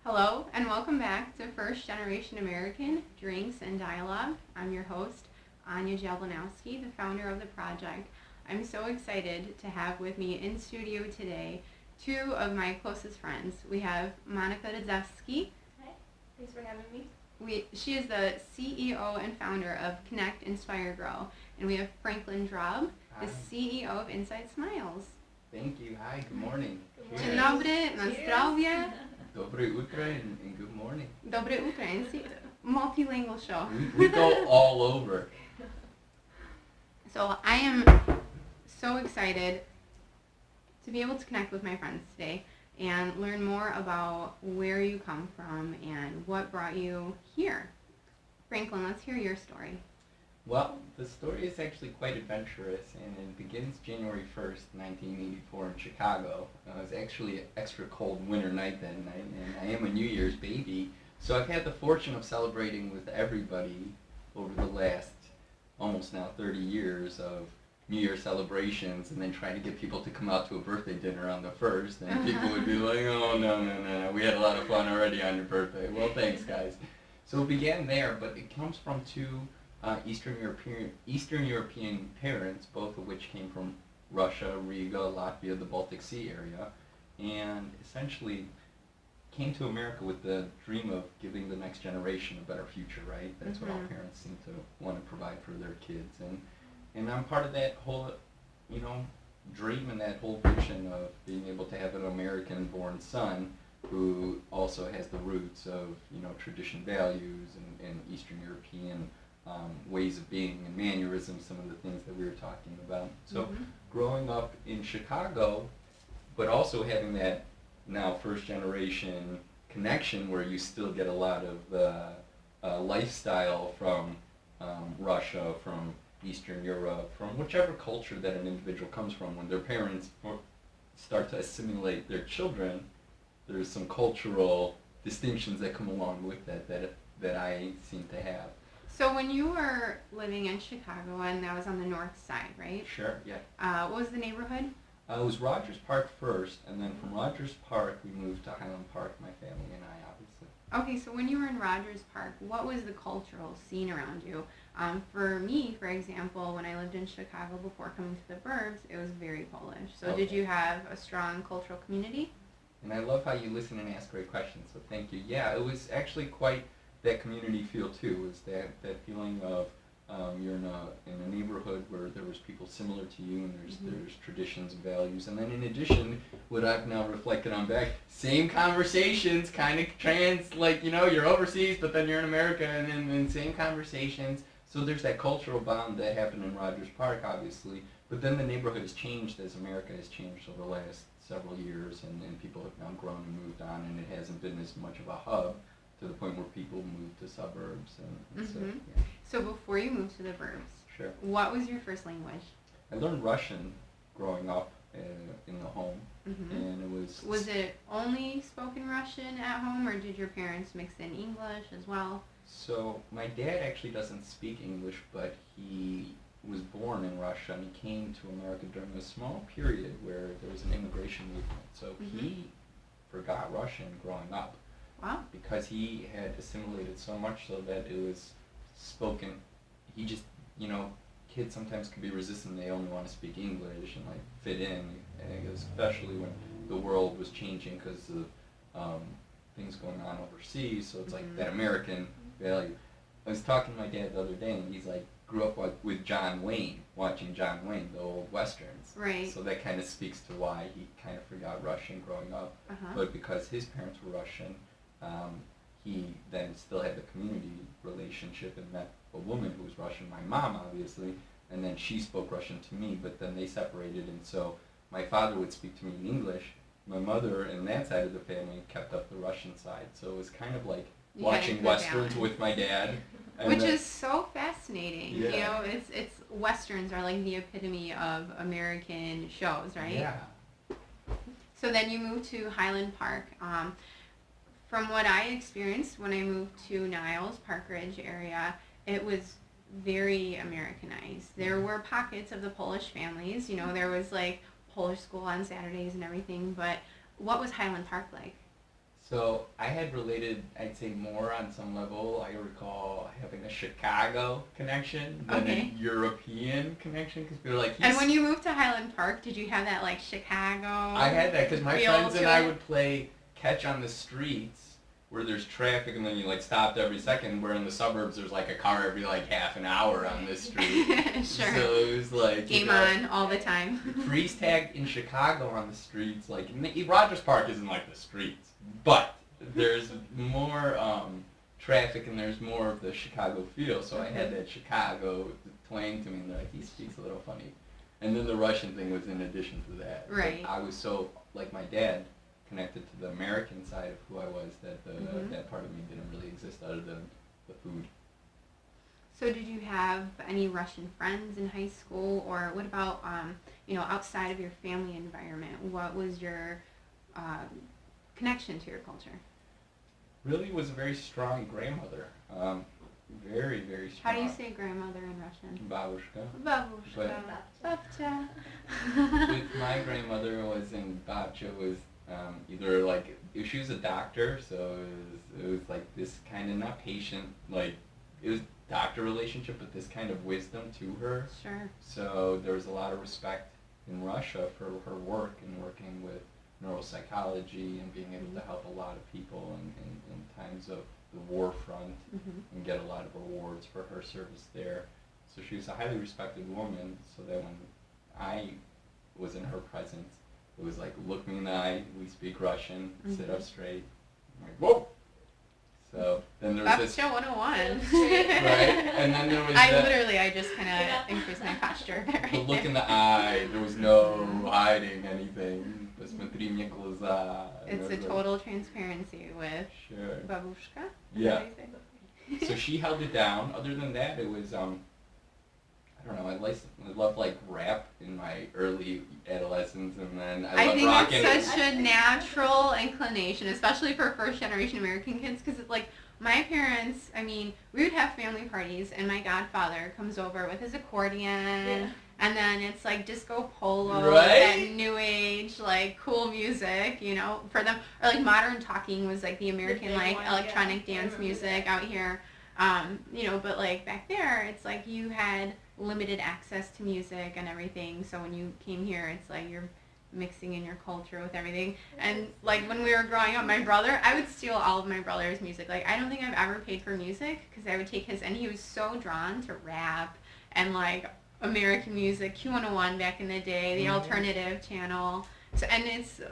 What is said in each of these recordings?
Hello, and welcome back to First Generation American Drinks and Dialogue. I'm your host, Ania Jablonowski, the founder of the project. I'm so excited to have with me in studio today two of my closest friends. We have Monika Rydzewski. Hi, thanks for having me. She is the CEO and founder of Connect.Inspire.Grow. And we have Franklin Drob, the CEO of Inside Smiles. Thank you. Hi, good morning. Dzień dobry, na zdrowie. Dobre utro and good morning. Dobre utro, multilingual show. We go all over. So I am so excited to be able to connect with my friends today and learn more about where you come from and what brought you here. Franklin, let's hear your story. Well, the story is actually quite adventurous, and it begins January 1st, 1984 in Chicago. It was actually an extra cold winter night that night, and I am a New Year's baby, so I've had the fortune of celebrating with everybody over the last almost now 30 years of New Year celebrations, and then trying to get people to come out to a birthday dinner on the 1st, and people would be like, oh, no, we had a lot of fun already on your birthday. Well, thanks, guys. So it began there, but it comes from two Eastern European parents, both of which came from Russia, Riga, Latvia, the Baltic Sea area, and essentially came to America with the dream of giving the next generation a better future, right? That's what all parents seem to want to provide for their kids. And I'm part of that whole, dream and that whole vision of being able to have an American-born son who also has the roots of, tradition values and Eastern European ways of being and mannerisms, some of the things that we were talking about. So growing up in Chicago, but also having that now first generation connection where you still get a lot of the lifestyle from Russia, from Eastern Europe, from whichever culture that an individual comes from. When their parents start to assimilate their children, there's some cultural distinctions that come along with that I seem to have. So when you were living in Chicago, and that was on the north side, right? Sure, yeah. What was the neighborhood? It was Rogers Park first, and then from Rogers Park we moved to Highland Park, my family and I, obviously. Okay, so when you were in Rogers Park, what was the cultural scene around you? For me, for example, when I lived in Chicago before coming to the burbs, it was very Polish. So Okay. Did you have a strong cultural community? And I love how you listen and ask great questions, so thank you. Yeah, it was actually quite that community feel too, was that feeling of you're in a neighborhood where there was people similar to you, and there's traditions and values, and then in addition, what I've now reflected on back, same conversations, kind of you're overseas, but then you're in America, and then same conversations. So there's that cultural bond that happened in Rogers Park, obviously, but then the neighborhood has changed as America has changed over the last several years, and people have now grown and moved on, and it hasn't been as much of a hub to the point where people move to suburbs. And so, yeah. So before you moved to the burbs, Sure. what was your first language? I learned Russian growing up in the home, and it was... Was it only spoken Russian at home, or did your parents mix in English as well? So my dad actually doesn't speak English, but he was born in Russia, and he came to America during a small period where there was an immigration movement. So he forgot Russian growing up. Wow. Because he had assimilated so much so that it was spoken. He just, kids sometimes can be resistant. They only want to speak English and fit in, and especially when the world was changing because of things going on overseas. So it's that American value. I was talking to my dad the other day, and he's grew up with John Wayne, watching John Wayne, the old westerns. Right. So that kind of speaks to why he kind of forgot Russian growing up. But because his parents were Russian, he then still had the community relationship and met a woman who was Russian, my mom obviously, and then she spoke Russian to me, but then they separated, and so my father would speak to me in English. My mother and that side of the family kept up the Russian side, so it was kind of like watching westerns with my dad. Which is so fascinating. Yeah. It's westerns are like the epitome of American shows, right? Yeah. So then you moved to Highland Park. From what I experienced when I moved to Niles, Park Ridge area, it was very Americanized. There were pockets of the Polish families. There was Polish school on Saturdays and everything, but what was Highland Park like? So I had related, I'd say more on some level. I recall having a Chicago connection than Okay. a European connection because people were like, And when you moved to Highland Park, did you have that like Chicago? I had that because my feel friends and to I it? would play catch on the streets where there's traffic and then you like stopped every second, where in the suburbs there's like a car every like half an hour on this street. Sure. So it was like, Game on all the time. freeze tag in Chicago on the streets, like Rogers Park isn't like the streets, but there's more traffic and there's more of the Chicago feel, so I had that Chicago twang to me, and they're like, he speaks a little funny. And then the Russian thing was in addition to that. But Right. I was so, like my dad, connected to the American side of who I was, that that part of me didn't really exist other than the food. So did you have any Russian friends in high school, or what about, outside of your family environment? What was your connection to your culture? Really was a very strong grandmother. Very, very strong. How do you say grandmother in Russian? Babushka. Babushka. But- Babcha. With my grandmother was in Babcha was either like, she was a doctor, so it was like this kind of, not patient, like it was doctor relationship, but this kind of wisdom to her. Sure. So there was a lot of respect in Russia for her work and working with neuropsychology and being able to help a lot of people in times of the war front and get a lot of rewards for her service there. So she was a highly respected woman, so that when I was in her presence, it was like, look me in the eye, we speak Russian, sit up straight. I'm like, whoa! So then there was this, Babcha 101. right? And then there was I just kind of increased my posture. the look in the eye, there was no hiding anything. Посмотри мне в глаза. And It's it a was like, total transparency with sure. babushka. Yeah. So she held it down. Other than that, it was, I don't know, I loved like rap in my early adolescence, and then I I loved think rocking. it's such a natural inclination, especially for first generation American kids, because it's like my parents, I mean, we would have family parties, and my godfather comes over with his accordion, and then it's like disco polo, Right? that new age, like cool music, for them, or like modern talking was like the American, big like one, electronic yeah, I dance remember music that. out here. But like back there, it's like you had limited access to music and everything. So when you came here, it's like you're mixing in your culture with everything. And like when we were growing up, my brother, I would steal all of my brother's music. Like I don't think I've ever paid for music because I would take his, and he was so drawn to rap and like American music, Q101 back in the day, the alternative channel.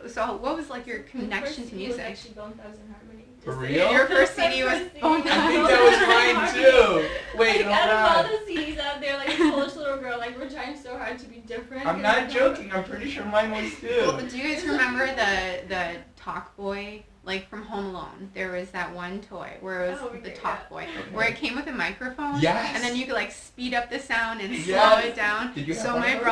So what was like your connection to music? Actually, Bone Thugs and Harmony. For Just real? Your first CD was Bone Thugs. I think that was mine too. Wait, Like, out of hold all on. the CDs out there, like Polish little girl, like we're trying so hard to be different. I'm not joking. I'm pretty sure mine was Well, too. do you guys remember the Talk Boy? Like from Home Alone, there was that one toy where it was Oh, the okay, Talk yeah. Boy, Okay. where it came with a microphone, Yes. and then you could like speed up the sound and slow Yes. it down. Did you have So one my of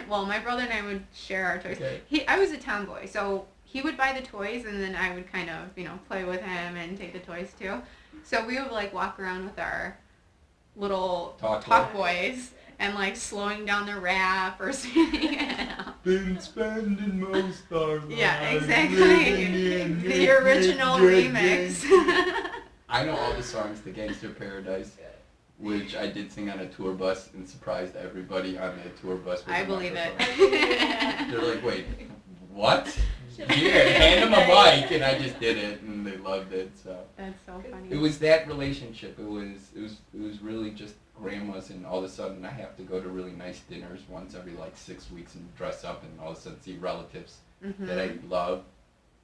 those? my brother and I would share our toys. Okay. I was a tomboy, so he would buy the toys, and then I would kind of play with him and take the toys too. So we would like walk around with our little Talk boys and like slowing down the rap or singing it out. Been spending most our lives. Yeah, exactly. living in The original New remix. I know all the songs to Gangster Paradise, which I did sing on a tour bus and surprised everybody on the tour bus with I a believe microphone. it. They're like, wait, what? Here, hand them a mic, and I just did it, and they loved it. So That's so funny. it was that relationship. It was really just grandmas, and all of a sudden I have to go to really nice dinners once every like 6 weeks and dress up, and all of a sudden see relatives that I love,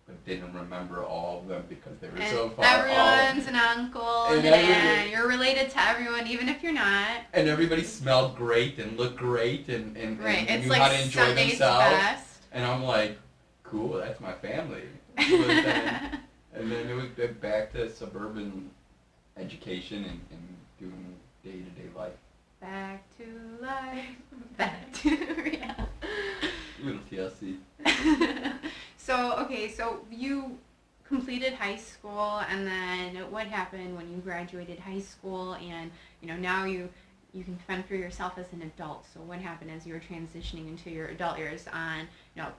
but didn't remember all of them because they were and so far everyone's off. an uncle, And and everyone- you're related to everyone, even if you're not. And everybody smelled great and looked great and Right, it's knew like how to enjoy Sunday's themselves. best. And I'm like, cool, that's my family. But then, and then it was back to suburban education and doing day-to-day life. Back to life, back to reality. Little TLC. So you completed high school, and then what happened when you graduated high school, and now you can fend for yourself as an adult. So what happened as you were transitioning into your adult years on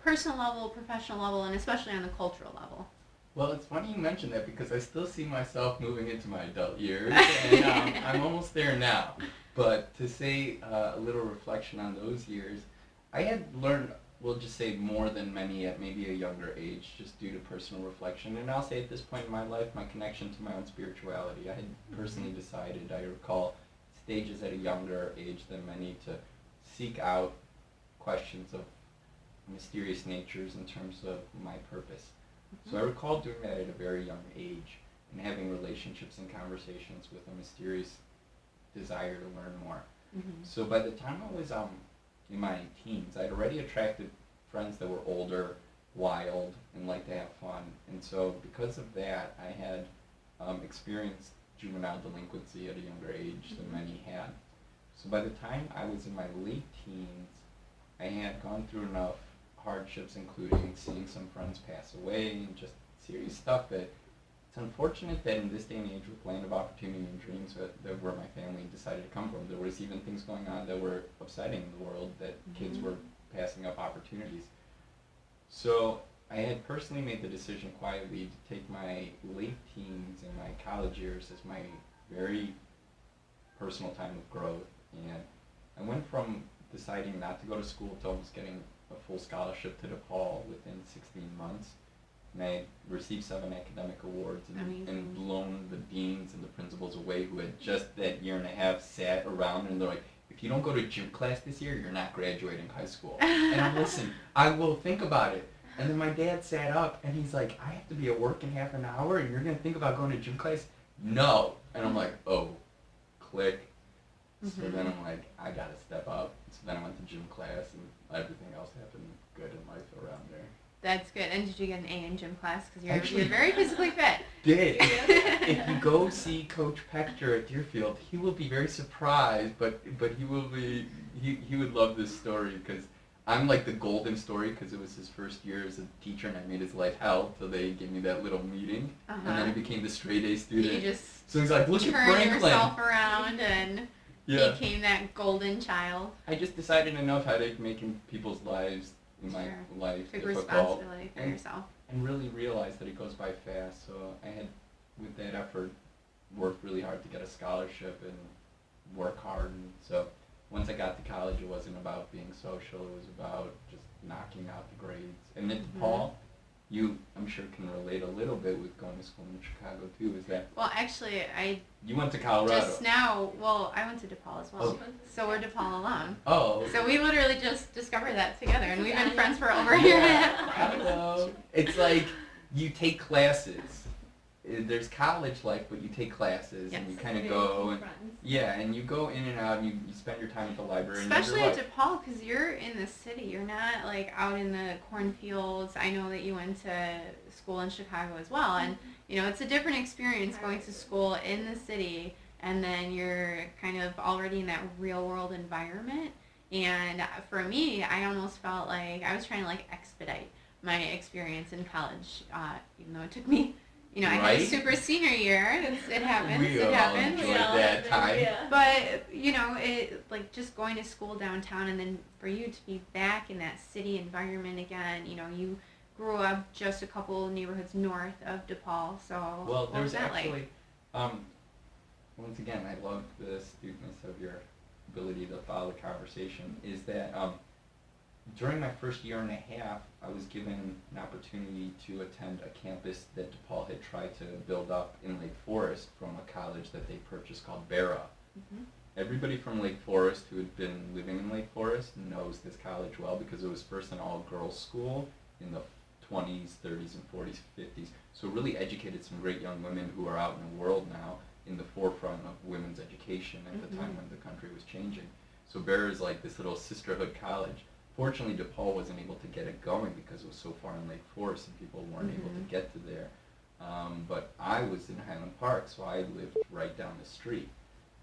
personal level, professional level, and especially on the cultural level? Well, it's funny you mention that because I still see myself moving into my adult years, and I'm almost there now. But to say a little reflection on those years, I had learned, we'll just say more than many at maybe a younger age, just due to personal reflection. And I'll say at this point in my life, my connection to my own spirituality. I had personally decided, I recall stages at a younger age than many, to seek out questions of mysterious natures in terms of my purpose. So I recall doing that at a very young age and having relationships and conversations with a mysterious desire to learn more. So by the time I was in my teens, I'd already attracted friends that were older, wild, and liked to have fun. And so because of that, I had experienced juvenile delinquency at a younger age than many had. So by the time I was in my late teens, I had gone through enough hardships, including seeing some friends pass away and just serious stuff, that it's unfortunate that in this day and age with land of opportunity and dreams that where my family decided to come from, there was even things going on that were upsetting the world, that kids were passing up opportunities. So I had personally made the decision quietly to take my late teens and my college years as my very personal time of growth. And I went from deciding not to go to school to almost getting a full scholarship to DePaul within 16 months. And I received 7 academic awards and blown the deans and the principals away, who had just that year and a half sat around and they're like, if you don't go to gym class this year, you're not graduating high school. And I'm listen, I will think about it. And then my dad sat up and he's like, I have to be at work in half an hour and you're going to think about going to gym class? No. And I'm like, oh, click. So then I'm like, I got to step up. So then I went to gym class and everything else happened good in life around there. That's good. And did you get an A in gym class? Because you're very physically fit. Did. If you go see Coach Pector at Deerfield, he will be very surprised, but he will be, he would love this story, because I'm like the golden story, because it was his first year as a teacher and I made his life hell, so they gave me that little meeting, and then I became the straight A student. You just so he's like, look at Franklin. Turn yourself around and became that golden child. I just decided enough how to make people's lives in my life Big difficult, responsibility for yourself. and really realized that it goes by fast. So I had, with that effort, worked really hard to get a scholarship and work hard. And so once I got to college, it wasn't about being social. It was about just knocking out the grades. And then Paul, you, I'm sure, can relate a little bit with going to school in Chicago too. Is that? Well, actually, You went to Colorado. Just now, I went to DePaul as well. Oh. So we're DePaul alum. Oh. So we literally just discovered that together, and we've been friends for over a year and a half. Hello. It's like you take classes. There's college life, but you take classes and you kind of go and you go in and out and you spend your time at the library. Especially at DePaul, because you're in the city. You're not like out in the cornfields. I know that you went to school in Chicago as well, and you know it's a different experience going to school in the city, and then you're kind of already in that real world environment. And for me, I almost felt like I was trying to like expedite my experience in college, even though it took me. You know, I had a super senior year. It happens. We it all happens. enjoyed that time. Yeah. But you know, it like just going to school downtown, and then for you to be back in that city environment again. You know, you grew up just a couple neighborhoods north of DePaul. So well, what was that actually, like? Once again, I love the astuteness of your ability to follow the conversation. Is that during my first year and a half, I was given an opportunity to attend a campus that DePaul had tried to build up in Lake Forest from a college that they purchased called Barra. Everybody from Lake Forest who had been living in Lake Forest knows this college well, because it was first an all-girls school in the 20s, 30s, and 40s, 50s. So it really educated some great young women who are out in the world now in the forefront of women's education at the time when the country was changing. So Barra is like this little sisterhood college. Fortunately, DePaul wasn't able to get it going because it was so far in Lake Forest and people weren't able to get to there. But I was in Highland Park, so I lived right down the street.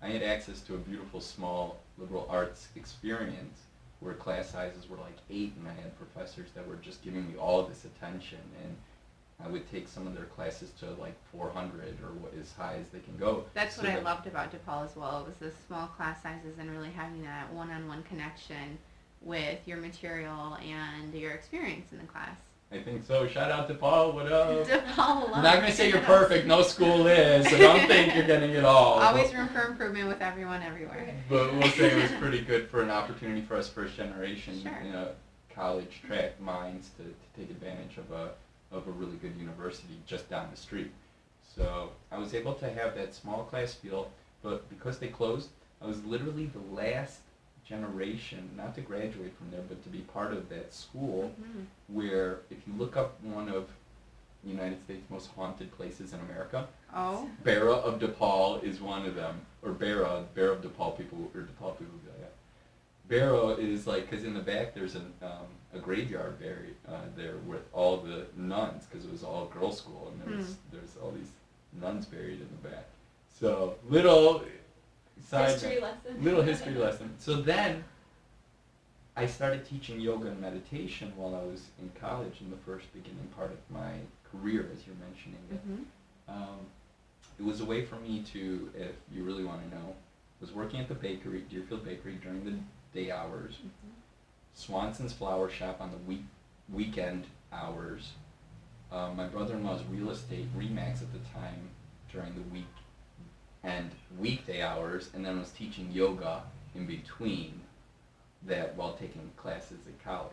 I had access to a beautiful, small liberal arts experience where class sizes were like 8, and I had professors that were just giving me all this attention. And I would take some of their classes to like 400 or as high as they can go. That's what I loved about DePaul as well. It was the small class sizes and really having that one-on-one connection with your material and your experience in the class. I think so. Shout out to Paul. What up? DePaul I'm not going to say you're perfect. No school is, so don't think you're getting it all. Always room for improvement with everyone everywhere. But we'll say it was pretty good for an opportunity for us first generation, Sure. college track minds to take advantage of a really good university just down the street. So I was able to have that small class feel, but because they closed, I was literally the last generation, not to graduate from there, but to be part of that school, where if you look up one of the United States most haunted places in America, Oh. Barra of DePaul is one of them, or Barra of DePaul people, or DePaul people would be like that. Barra is like, because in the back there's a graveyard buried there with all the nuns, because it was all girls' school, and there's all these nuns buried in the back. So little History lesson. Little history lesson. So then I started teaching yoga and meditation while I was in college in the first beginning part of my career, as you're mentioning it. It was a way for me to, if you really want to know, was working at the bakery, Deerfield Bakery, during the day hours, Swanson's Flower Shop on the weekend hours, my brother-in-law's real estate, Remax at the time, during the week and weekday hours, and then was teaching yoga in between that while taking classes at college.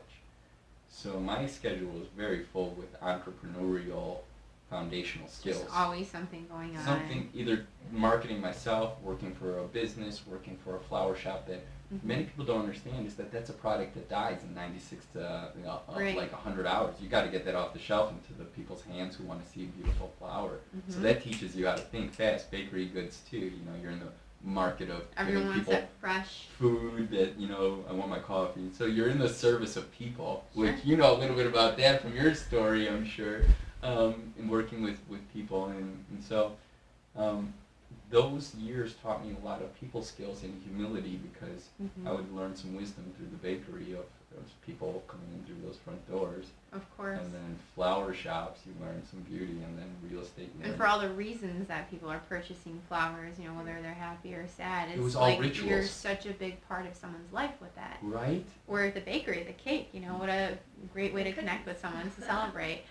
So my schedule was very full with entrepreneurial foundational skills. Just always something going on. Something, either marketing myself, working for a business, working for a flower shop that many people don't understand is that that's a product that dies in 96 to like 100 hours. You got to get that off the shelf into the people's hands who want to see a beautiful flower. So that teaches you how to think fast. Bakery goods too. You're in the market of everyone giving wants people that fresh food that I want my coffee. So you're in the service of people, which you know a little bit about that from your story, I'm sure, in working with people, and so. Those years taught me a lot of people skills and humility, because I would learn some wisdom through the bakery of people coming in through those front doors. Of course. And then flower shops, you learn some beauty, and then real estate. And for all the reasons that people are purchasing flowers, whether they're happy or sad, it's it was all like rituals. You're such a big part of someone's life with that. Right? Or at the bakery, the cake, what a great way to connect with someone, to celebrate.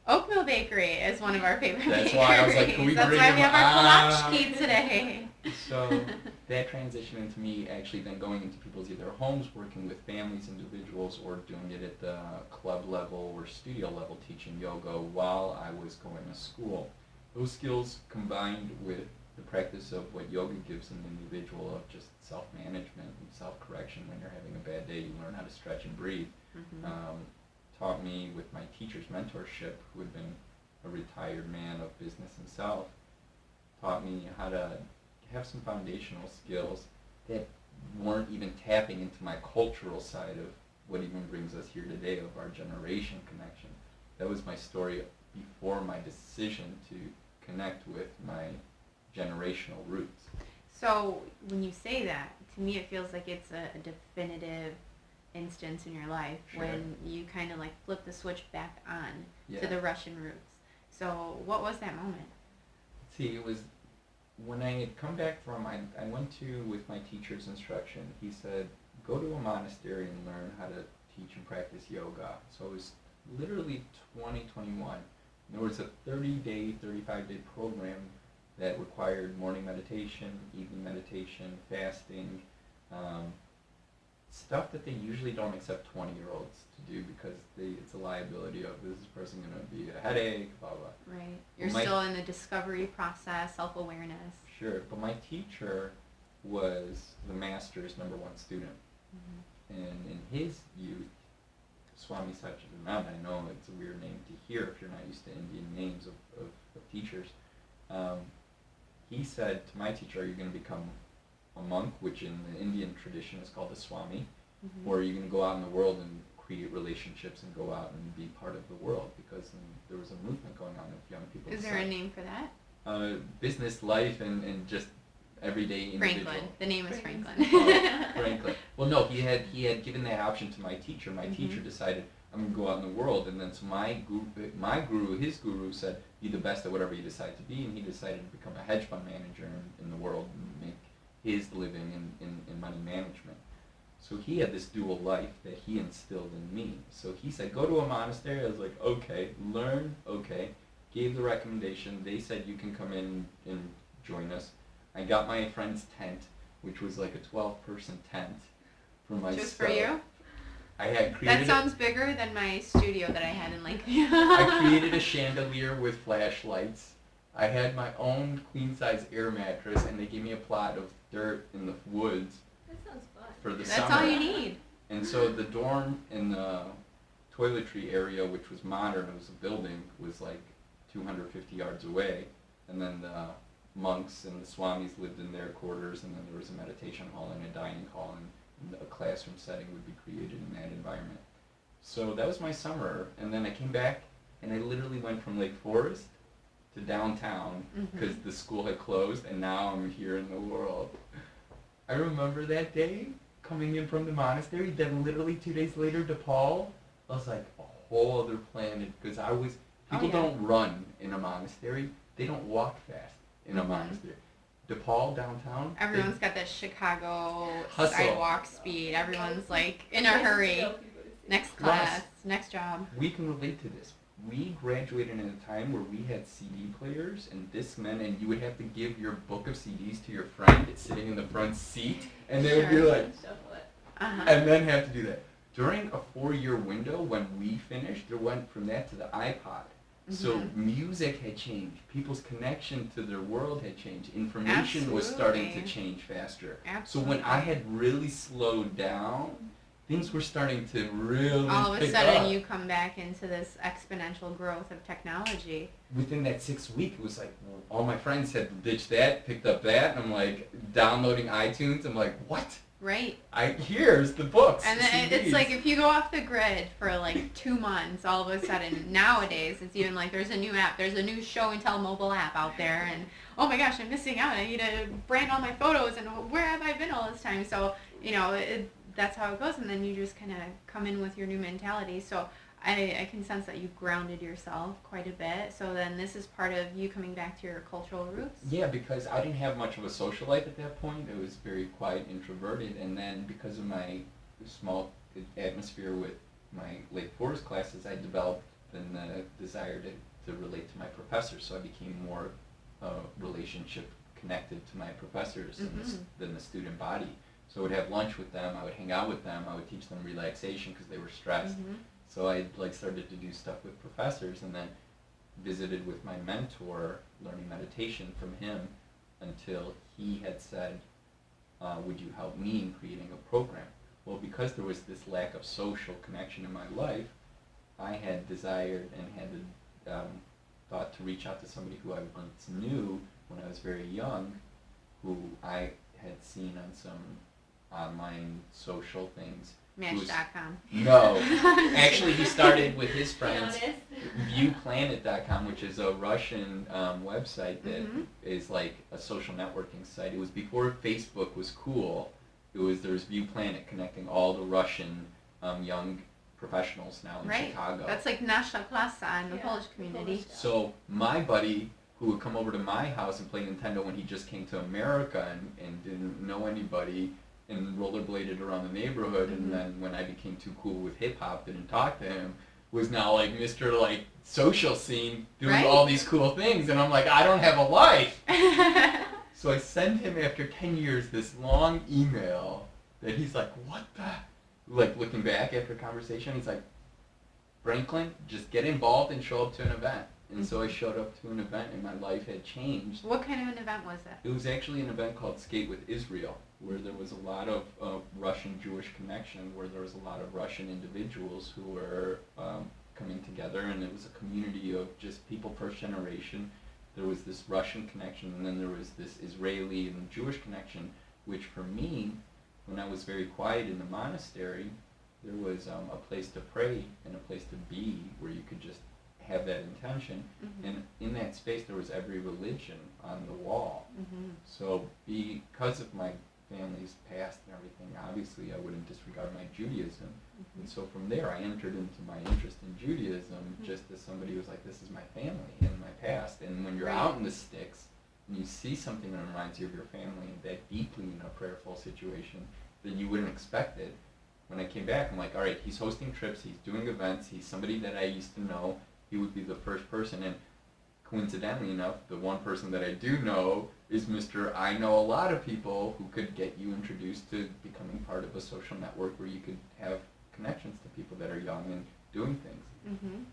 Oakville Bakery is one of our favorite bakeries. That's why I was like, can we That's bring why him we have our kolache today. So that transitioned into me actually then going into people's either homes, working with families, individuals, or doing it at the club level or studio level, teaching yoga while I was going to school. Those skills combined with the practice of what yoga gives an individual of just self-management and self-correction. When you're having a bad day, you learn how to stretch and breathe. Taught me with my teacher's mentorship, who had been a retired man of business himself, taught me how to have some foundational skills that weren't even tapping into my cultural side of what even brings us here today, of our generation connection. That was my story before my decision to connect with my generational roots. So when you say that, to me it feels like it's a definitive instance in your life when you kind of like flip the switch back on to the Russian roots. So what was that moment? See, it was when I had come back from, I went to, with my teacher's instruction, he said, go to a monastery and learn how to teach and practice yoga. So it was literally 2021. There was a 30-day, 35-day program that required morning meditation, evening meditation, fasting, stuff that they usually don't accept 20-year-olds to do, because it's a liability of, is this person going to be a headache, blah, blah. Right. You're still in the discovery process, self-awareness. Sure, but my teacher was the master's #1 student. And in his youth, Swami Satchidananda, I know it's a weird name to hear if you're not used to Indian names of teachers, he said to my teacher, are you going to become a monk, which in the Indian tradition is called a Swami, or are you going to go out in the world and create relationships and go out and be part of the world? Because there was a movement going on of young people. Is there a name for that? Business life and just everyday individual. Franklin. The name is Franklin. Franklin. Well, no, he had given that option to my teacher. My teacher decided, I'm going to go out in the world, and then so his guru said, be the best at whatever you decide to be, and he decided to become a hedge fund manager in the world and make his living in money management. So he had this dual life that he instilled in me. So he said, go to a monastery. I was like, okay. Learn, okay. Gave the recommendation. They said, you can come in and join us. I got my friend's tent, which was like a 12-person tent for my Just stuff. for you? I had created That sounds bigger than my studio that I had in Lakeview. I created a chandelier with flashlights. I had my own queen-size air mattress, and they gave me a plot of dirt in the woods That sounds fun. for the That's summer. all you need. And so the dorm in the toiletry area, which was modern, it was a building, was like 250 yards away. And then the monks and the swamis lived in their quarters, and then there was a meditation hall and a dining hall, and a classroom setting would be created in that environment. So that was my summer, and then I came back, and I literally went from Lake Forest to downtown because the school had closed, and now I'm here in the world. I remember that day coming in from the monastery, then literally 2 days later DePaul. I was like a whole other planet because people don't run in a monastery, they don't walk fast in a monastery. DePaul downtown, Everyone's got that Chicago Hustle. sidewalk speed. Everyone's like in a hurry. Next class, next job. we can relate to this. We graduated in a time where we had CD players and Discmen, and you would have to give your book of CDs to your friend sitting in the front seat, and they would be Sure. like, Uh-huh. and then have to do that. During a 4-year window when we finished, it went from that to the iPod. So music had changed. People's connection to their world had changed. Information was starting to Absolutely. change faster. Absolutely. So when I had really slowed down, things were starting to really All of a pick sudden up. you come back into this exponential growth of technology. Within that 6 week, it was like all my friends had ditched that, picked up that, and I'm like downloading iTunes. I'm like, what? Right. Here's the books. And the then it's CDs. like if you go off the grid for like 2 months, all of a sudden nowadays it's even like there's a new app, there's a new show and tell mobile app out there, and oh my gosh, I'm missing out. I need to brand all my photos, and where have I been all this time? So that's how it goes, and then you just kind of come in with your new mentality. So I can sense that you've grounded yourself quite a bit. So then this is part of you coming back to your cultural roots. Yeah, because I didn't have much of a social life at that point. I was very quiet, introverted, and then because of my small atmosphere with my Lake Forest classes, I developed then the desire to relate to my professors. So I became more relationship connected to my professors than the student body. So I would have lunch with them, I would hang out with them, I would teach them relaxation because they were stressed. So I started to do stuff with professors, and then visited with my mentor, learning meditation from him, until he had said, would you help me in creating a program? Well, because there was this lack of social connection in my life, I had desired and had thought to reach out to somebody who I once knew when I was very young, who I had seen on some online social things. Match.com. No. Actually, he started with his Be friends. honest. ViewPlanet.com, which is a Russian website that is like a social networking site. It was before Facebook was cool. There's ViewPlanet connecting all the Russian young professionals now in Right. Chicago. That's like Nasza Klasa in the Polish community. So my buddy, who would come over to my house and play Nintendo when he just came to America and didn't know anybody, and rollerbladed around the neighborhood, and then when I became too cool with hip hop, didn't talk to him, was now like Mr. like social scene, doing Right. all these cool things, and I'm like, I don't have a life. So I send him after 10 years this long email that he's like, what the? Like looking back after conversation, he's like, Franklin, just get involved and show up to an event. And so I showed up to an event, and my life had changed. What kind of an event was it? It was actually an event called Skate with Israel, where there was a lot of Russian-Jewish connection, where there was a lot of Russian individuals who were coming together, and it was a community of just people first generation. There was this Russian connection, and then there was this Israeli and Jewish connection, which for me, when I was very quiet in the monastery, there was a place to pray and a place to be where you could just have that intention, and in that space there was every religion on the wall. So because of my family's past and everything, obviously I wouldn't disregard my Judaism, and so from there I entered into my interest in Judaism just as somebody who was like, this is my family and my past. And when you're out in the sticks and you see something that reminds you of your family that deeply in a prayerful situation, that you wouldn't expect it. When I came back, I'm like, all right, he's hosting trips, he's doing events, he's somebody that I used to know. He would be the first person, and coincidentally enough, the one person that I do know is Mr. I know a lot of people who could get you introduced to becoming part of a social network where you could have connections to people that are young and doing things. Mhm.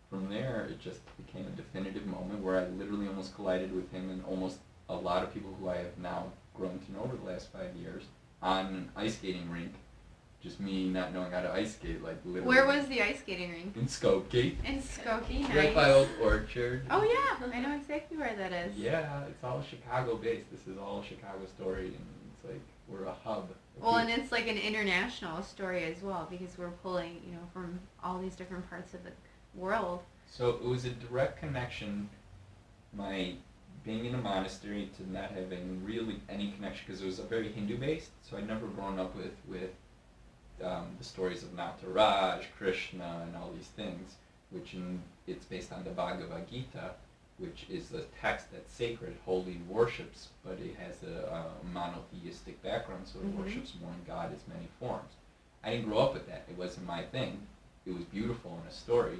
From there, it just became a definitive moment where I literally almost collided with him and almost a lot of people who I have now grown to know over the last 5 years on an ice skating rink. Just me not knowing how to ice skate, like literally. Where was the ice skating rink? In Skokie. In Skokie, nice. Right by Old Orchard. Oh yeah, I know exactly where that is. Yeah, it's all Chicago based. This is all a Chicago story, and it's like we're a hub. Well, and it's like an international story as well because we're pulling, from all these different parts of the world. So it was a direct connection, my being in a monastery, to not having really any connection because it was a very Hindu based. So I'd never grown up with the stories of Nataraj, Krishna, and all these things, it's based on the Bhagavad Gita, which is a text that's sacred, holy, worships, but it has a monotheistic background, so it worships one God as many forms. I didn't grow up with that. It wasn't my thing. It was beautiful in a story,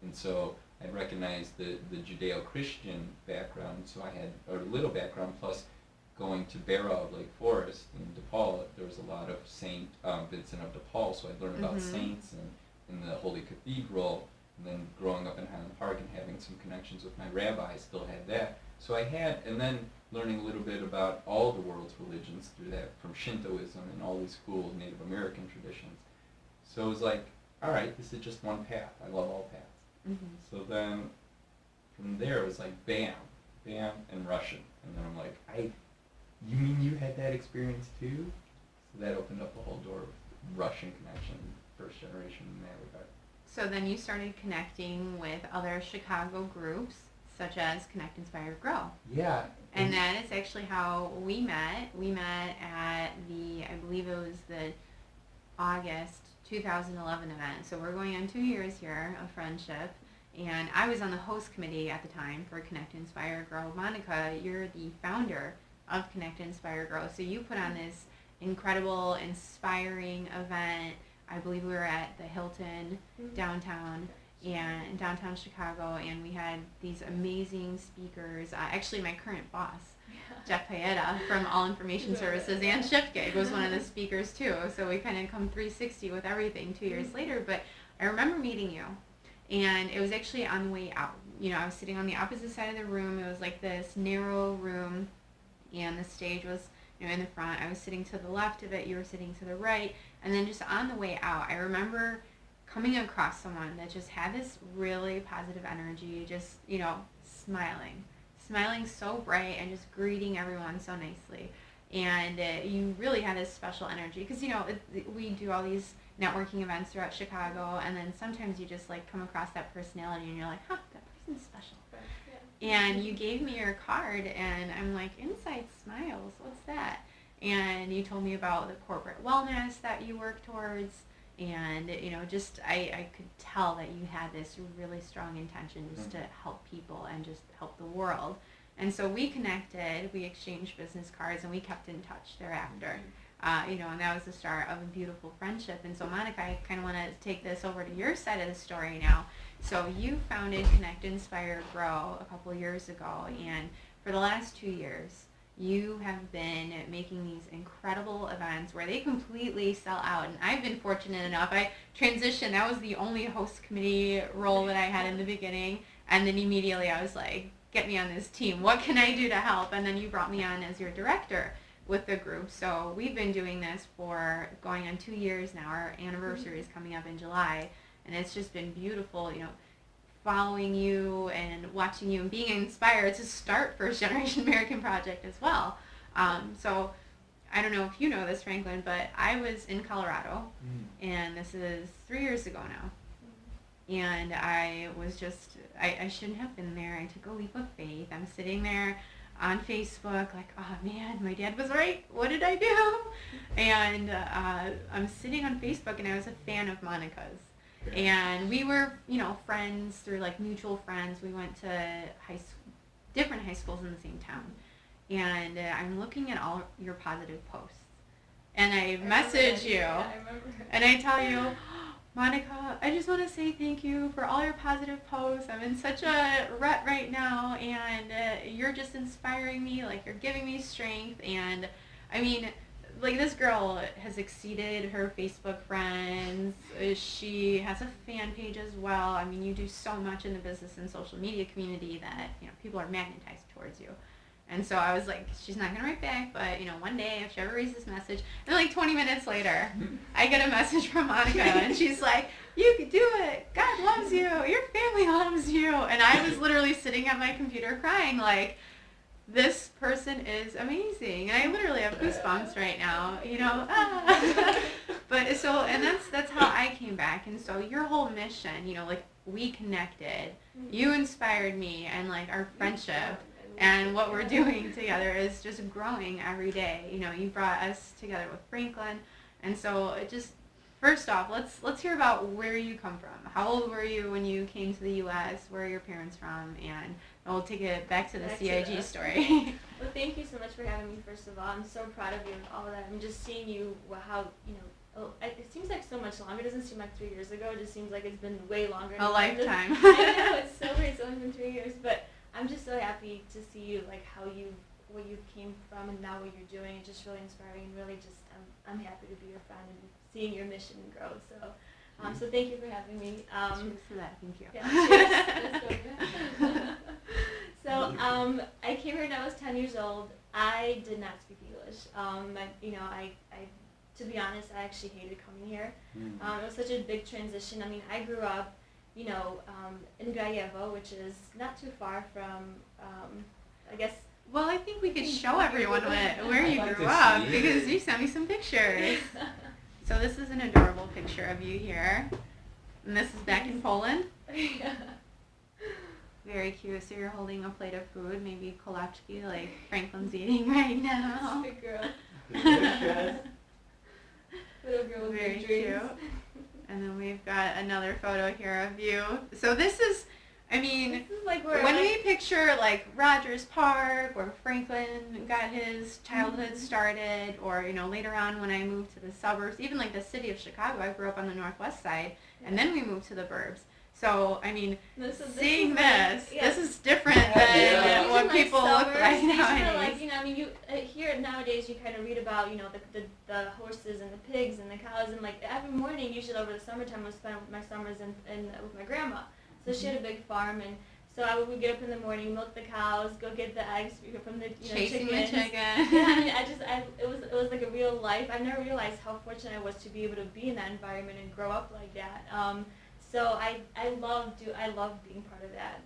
and so I recognized the Judeo-Christian background, so I had a little background, plus going to Barrow Lake Forest in DePaul, there was a lot of Saint Vincent of de Paul, so I learned about saints and the Holy Cathedral, and then growing up in Highland Park and having some connections with my rabbi, I still had that. So I had, and then learning a little bit about all the world's religions through that, from Shintoism and all these cool Native American traditions. So it was like, all right, this is just one path. I love all paths. So then from there it was like bam, bam, and Russian. And then I'm like, you mean you had that experience too? So that opened up a whole door of Russian connection, first generation in that regard. So then you started connecting with other Chicago groups, such as Connect.Inspire.Grow. Yeah. And that is actually how we met. We met at I believe it was the August 2011 event. So we're going on 2 years here of friendship. And I was on the host committee at the time for Connect.Inspire.Grow. Monika, you're the founder of Connect.Inspire.Grow. So you put on this incredible, inspiring event. I believe we were at the Hilton downtown in downtown Chicago, and we had these amazing speakers. Actually, my current boss, Jeff Paeta from All Information Services and ShiftGig was one of the speakers too. So we kind of come 360 with everything 2 years later. But I remember meeting you, and it was actually on the way out. I was sitting on the opposite side of the room. It was like this narrow room, and the stage was in the front. I was sitting to the left of it. You were sitting to the right. And then just on the way out, I remember coming across someone that just had this really positive energy, just, smiling so bright and just greeting everyone so nicely. And you really had this special energy because, we do all these networking events throughout Chicago, and then sometimes you just come across that personality and you're like, that person's special. And you gave me your card, and I'm like, Inside Smiles, what's that? And you told me about the corporate wellness that you work towards, and I could tell that you had this really strong intention just to help people and just help the world. And so we connected, we exchanged business cards, and we kept in touch thereafter. And that was the start of a beautiful friendship. And so Monika, I kind of want to take this over to your side of the story now. So you founded Connect.Inspire.Grow a couple years ago, and for the last 2 years, you have been making these incredible events where they completely sell out. And I've been fortunate enough. I transitioned. That was the only host committee role that I had in the beginning. And then immediately I was like, get me on this team. What can I do to help? And then you brought me on as your director with the group. So we've been doing this for going on 2 years now. Our anniversary is coming up in July. And it's just been beautiful, following you and watching you and being inspired to start First Generation American Project as well. So I don't know if you know this, Franklin, but I was in Colorado, and this is 3 years ago now. And I was I shouldn't have been there. I took a leap of faith. I'm sitting there on Facebook like, oh man, my dad was right. What did I do? And I'm sitting on Facebook, and I was a fan of Monika's. And we were, friends through mutual friends. We went to different high schools in the same town. And I'm looking at all your positive posts. and I message you, Yeah, I remember. and I tell you, Monika, I just want to say thank you for all your positive posts. I'm in such a rut right now, and you're just inspiring me. Like, you're giving me strength. And I mean, like, this girl has exceeded her Facebook friends. She has a fan page as well. I mean, you do so much in the business and social media community that, you know, people are magnetized towards you. And so I was like, she's not going to write back, but, you know, one day if she ever reads this message, and like 20 minutes later, I get a message from Monika, and she's like, you can do it. God loves you. Your family loves you. And I was literally sitting at my computer crying like, this person is amazing. And I literally have goosebumps right now, you know. But so, and that's how I came back. And so your whole mission, you know, like, we connected. You inspired me, and like our friendship. And what we're doing together is just growing every day. You know, you brought us together with Franklin. And so it just, first off, let's hear about where you come from. How old were you when you came to the U.S.? Where are your parents from? And we'll take it back to the CIG story. Well, thank you so much for having me, first of all. I'm so proud of you and all of that. I'm just seeing you, how, you know, it seems like so much longer. It doesn't seem like 3 years ago. It just seems like it's been way longer. A lifetime. I know, it's so weird. It's only been 3 years. But I'm just so happy to see you, like, where you came from and now what you're doing. It's just really inspiring, and really just, I'm happy to be your friend and seeing your mission grow. So, so thank you for having me. Cheers to that. Thank you. Yeah, cheers. Let's go. So, I came here when I was 10 years old. I did not speak English. I to be honest, I actually hated coming here. It was such a big transition. I mean, I grew up, you know, in Grajewo, which is not too far from, I guess. Well, I think we could show everyone where you I'd like grew to up, see. because you sent me some pictures. So this is an adorable picture of you here. And this is back in Poland. Yeah. Very cute. So you're holding a plate of food, maybe kolachki, like Franklin's eating right now. Big girl. Delicious. Little girl with Very big dreams. cute. And then we've got another photo here of you. So this is, I mean, This is like where when we picture like Rogers Park, where Franklin got his childhood started, or, you know, later on when I moved to the suburbs, even like the city of Chicago, I grew up on the northwest side, and then we moved to the burbs. So, I mean, seeing this, this is different than Yeah. what people look like These are nowadays. like, you know, I mean, you here nowadays you kind of read about, you know, the horses and the pigs and the cows, and like every morning, usually over the summertime, I spend my summers in with my grandma. So she had a big farm, and so I would get up in the morning, milk the cows, go get the eggs from the Chasing chickens. the chicken. Yeah, I mean, it was like a real life. I've never realized how fortunate I was to be able to be in that environment and grow up like that. So I love being part of that.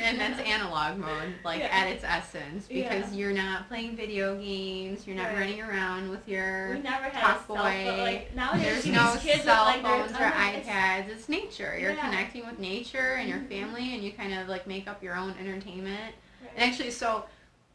And that's analog mode, like, Yeah. at its essence, because Yeah. you're not playing video games, you're not Right. running around with your We never had Talk a cell Boy. phone. Like nowadays, There's you no these kids cell with, like, phones or it's- iPads. It's nature. You're Yeah. connecting with nature and your Mhm. family, and you kind of like make up your own entertainment. Right. And actually, so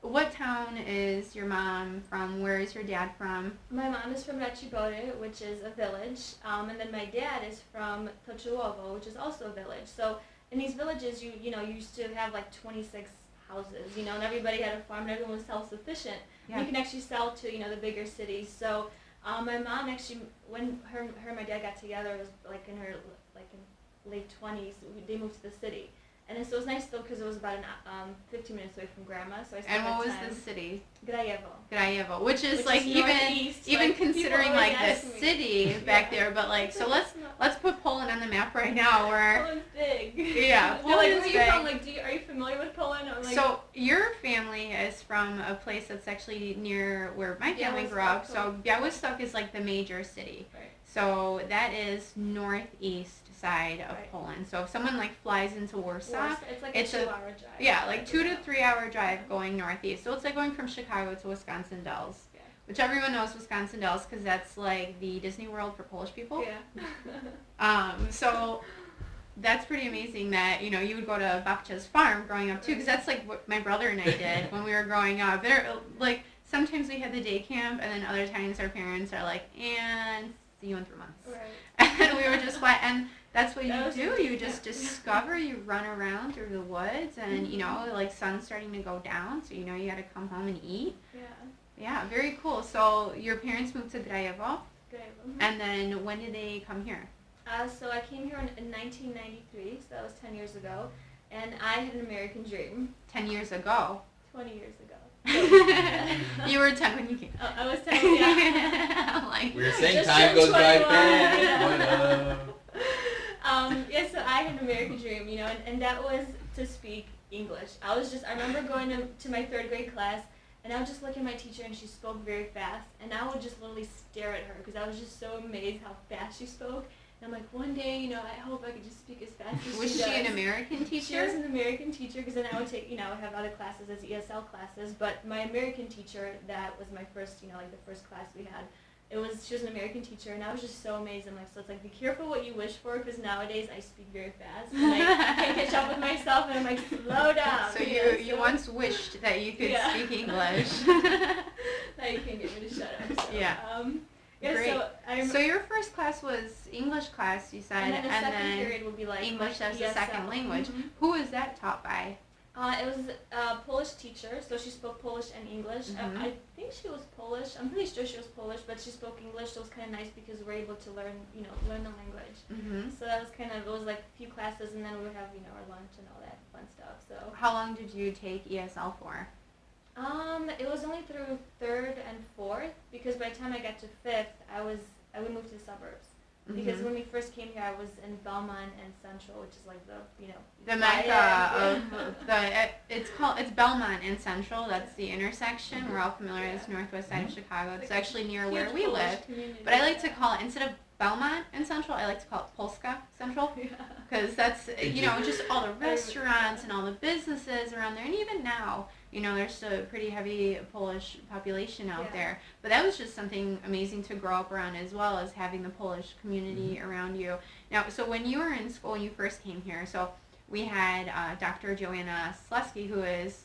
what town is your mom from? Where is your dad from? My mom is from Raciborze, which is a village, and then my dad is from Toczyłowo, which is also a village. So in these villages, you used to have like 26 houses, you know, and everybody had a farm, and everyone was self-sufficient. Yeah. You can actually sell to, you know, the bigger cities. So my mom actually, when her and my dad got together, it was like in her in late 20s. They moved to the city. And so it was nice though because it was about 15 minutes away from grandma. So I spent And what my was time. the city? Grajewo. Grajewo, which is like northeast, even like, people considering always like the ask me. city back Yeah. there, but like so It's let's put Poland on the map right now. Where Poland's big. Yeah, They're like, Poland is where are you big. from? Like, are you familiar with Poland? I'm like, so your family is from a place that's actually near where my family grew up. So Białystok is like the major city. Right. So that is northeast side of Right. Poland. So if someone like flies into Warsaw, It's like it's a a- 2-hour drive. yeah, like 2 to 3 hour drive going northeast. So it's like going from Chicago to Wisconsin Dells, Yeah. which everyone knows Wisconsin Dells because that's like the Disney World for Polish people. Yeah. So that's pretty amazing that, you know, you would go to Babcia's farm growing up too, because that's like what my brother and I did when we were growing up. There, like, sometimes we had the day camp, and then other times our parents are like, and see you in 3 months. Right. And we were just flat, and that's what That you was do. your You day just camp. discover, you run around through the woods, and, you know, like, sun's starting to go down, so you know you gotta come home and eat. Yeah. Yeah, very cool. So your parents moved to Grajewo, Good. and then when did they come here? So I came here in 1993, so that was 10 years ago, and I had an American dream. 10 years ago. 20 years ago. You were 10 when you came. Oh, I was 10, yeah. Like, We were saying Just time turned goes by 21. fast. Yeah, so I had an American dream, and that was to speak English. I remember going to my 3rd grade class, and I would just look at my teacher, and she spoke very fast, and I would just literally stare at her, because I was just so amazed how fast she spoke. And I'm like, one day, I hope I could just speak as fast as she does. Was she an American teacher? She was an American teacher, because then I would take, I would have other classes as ESL classes, but my American teacher, that was my first, like the first class we had, she was an American teacher, and I was just so amazed. I'm like, so it's like, be careful what you wish for, because nowadays I speak very fast, and I can't catch up with myself, and I'm like, slow down. So you once wished that you could speak English. Now you can't get me to shut up. So, Yeah. Great. So your first class was English class, you said, and then the second period would be like English as a ESL. second language. Mm-hmm. Who was that taught by? It was a Polish teacher, so she spoke Polish and English. Mm-hmm. I think she was Polish. I'm pretty sure she was Polish, but she spoke English, so it was kind of nice because we were able to learn the language. Mm-hmm. So that was it was like a few classes, and then we would have, our lunch and all that fun stuff. So. How long did you take ESL for? It was only through 3rd and 4th, because by the time I got to 5th, I would move to the suburbs. Mm-hmm. Because when we first came here, I was in Belmont and Central, which is like the mecca of it's Belmont and Central. That's the intersection. We're all familiar. It's northwest side of Chicago. It's actually near where we live. But I like to call it, instead of Belmont and Central, I like to call it Polska Central, because that's just all the restaurants and all the businesses around there, and even now. There's still a pretty heavy Polish population out there. But that was just something amazing to grow up around, as well as having the Polish community around you. Now, so when you were in school, when you first came here, so we had Dr. Joanna Slesky, who is,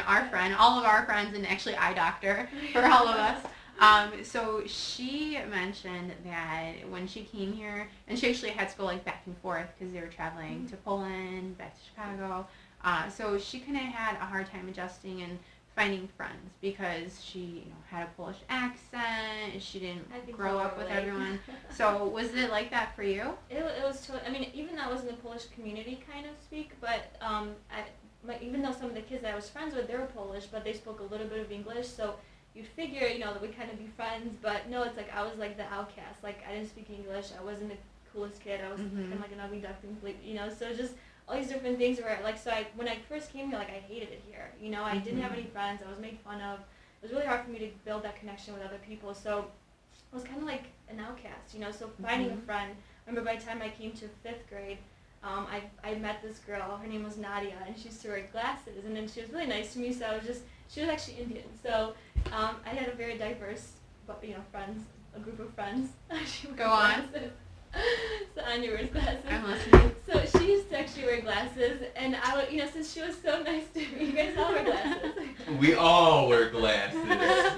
our friend, all of our friends, and actually eye doctor for all of us. So she mentioned that when she came here, and she actually had to go back and forth because they were traveling to Poland, back to Chicago. So she kind of had a hard time adjusting and finding friends because she had a Polish accent. She didn't grow up with everyone. So was it like that for you? It was totally, even though I was in the Polish community, kind of speak, but even though some of the kids that I was friends with, they were Polish, but they spoke a little bit of English, so you'd figure, that we'd kind of be friends, but no, it's like I was like the outcast. Like, I didn't speak English. I wasn't the coolest kid. I was kind of like an ugly duckling, so just all these different things where, when I first came here, I hated it here. I didn't have any friends. I was made fun of. It was really hard for me to build that connection with other people, so I was kind of like an outcast, so finding a friend. I remember by the time I came to 5th grade, I met this girl. Her name was Nadia, and she used to wear glasses, and then she was really nice to me, so she was actually Indian, so I had a very diverse, friends, a group of friends. Go on. So Ania wears glasses. I'm listening. So she used to actually wear glasses, and I would, since she was so nice to me, you guys all wear glasses. We all wear glasses.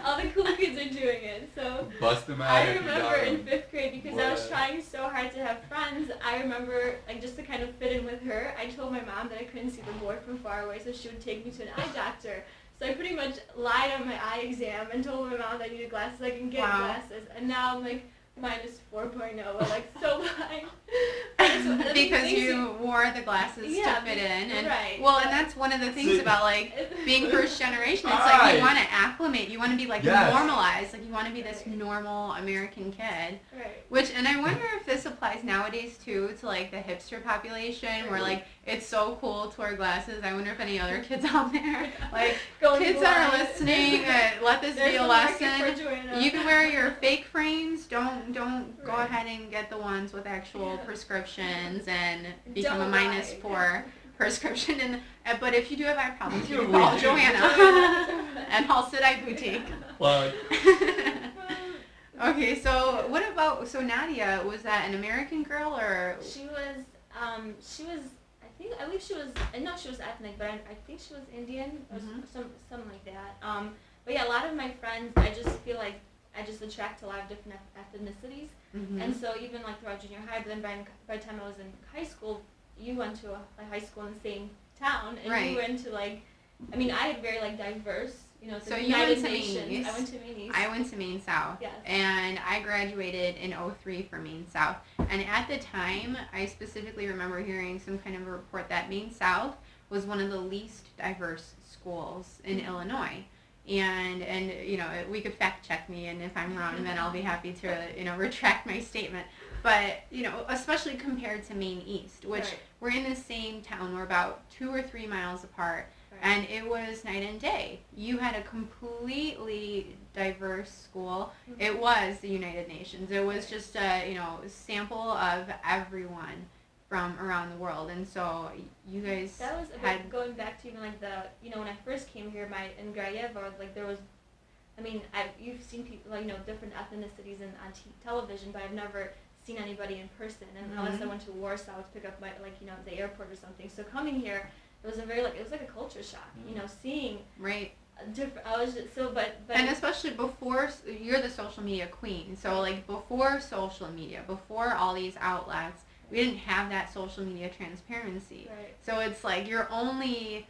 All the cool kids are doing it, so. Bust them out. I remember in 5th grade, because I was trying so hard to have friends, I remember, just to kind of fit in with her, I told my mom that I couldn't see the board from far away, so she would take me to an eye doctor. So I pretty much lied on my eye exam and told my mom that I needed glasses so I can get glasses, and now I'm minus 4.0, so blind. Because you wore the glasses to fit in, and and that's one of the things about being first generation. It's you want to acclimate, you want to be normalized, you want to be this normal American kid. Right. And I wonder if this applies nowadays too to the hipster population, where it's so cool to wear glasses. I wonder if any other kids out there, kids that are listening, let this be a lesson. You can wear your fake frames. Don't go ahead and get the ones with actual prescriptions and become a -4 prescription. But if you do have eye problems, you can call Joanna and I'll sit at Boutique. Well. Okay, so what about Nadia? Was that an American girl or? She was. I believe she was. I know she was ethnic, but I think she was Indian or something like that. But yeah, a lot of my friends, I just feel like I just attract a lot of different ethnicities, and so even throughout junior high, but then by the time I was in high school, you went to a high school in the same town, and you went to I had very diverse It's So a you United went to Nations. Maine East. I went to Maine East. I went to Maine South. Yes. And I graduated in '03 from Maine South. And at the time, I specifically remember hearing some kind of a report that Maine South was one of the least diverse schools in Illinois. And we could fact check me, and if I'm wrong, then I'll be happy to retract my statement. But especially compared to Maine East, which Right. we're in the same town, we're about 2 or 3 miles apart, Right. and it was night and day. You had a completely diverse school. Mhm. It was the United Nations. It was just a sample of everyone from around the world, and so you guys That was had going back to even like when I first came here, in Grajevo, like there was, you've seen people different ethnicities on television, but I've never seen anybody in person, and unless I went to Warsaw to pick up my the airport or something. So coming here, it was it was like a culture shock, seeing right. different. I was just but And especially before, you're the social media queen, so like before social media, before all these outlets, we didn't have that social media transparency. Right. So it's like your only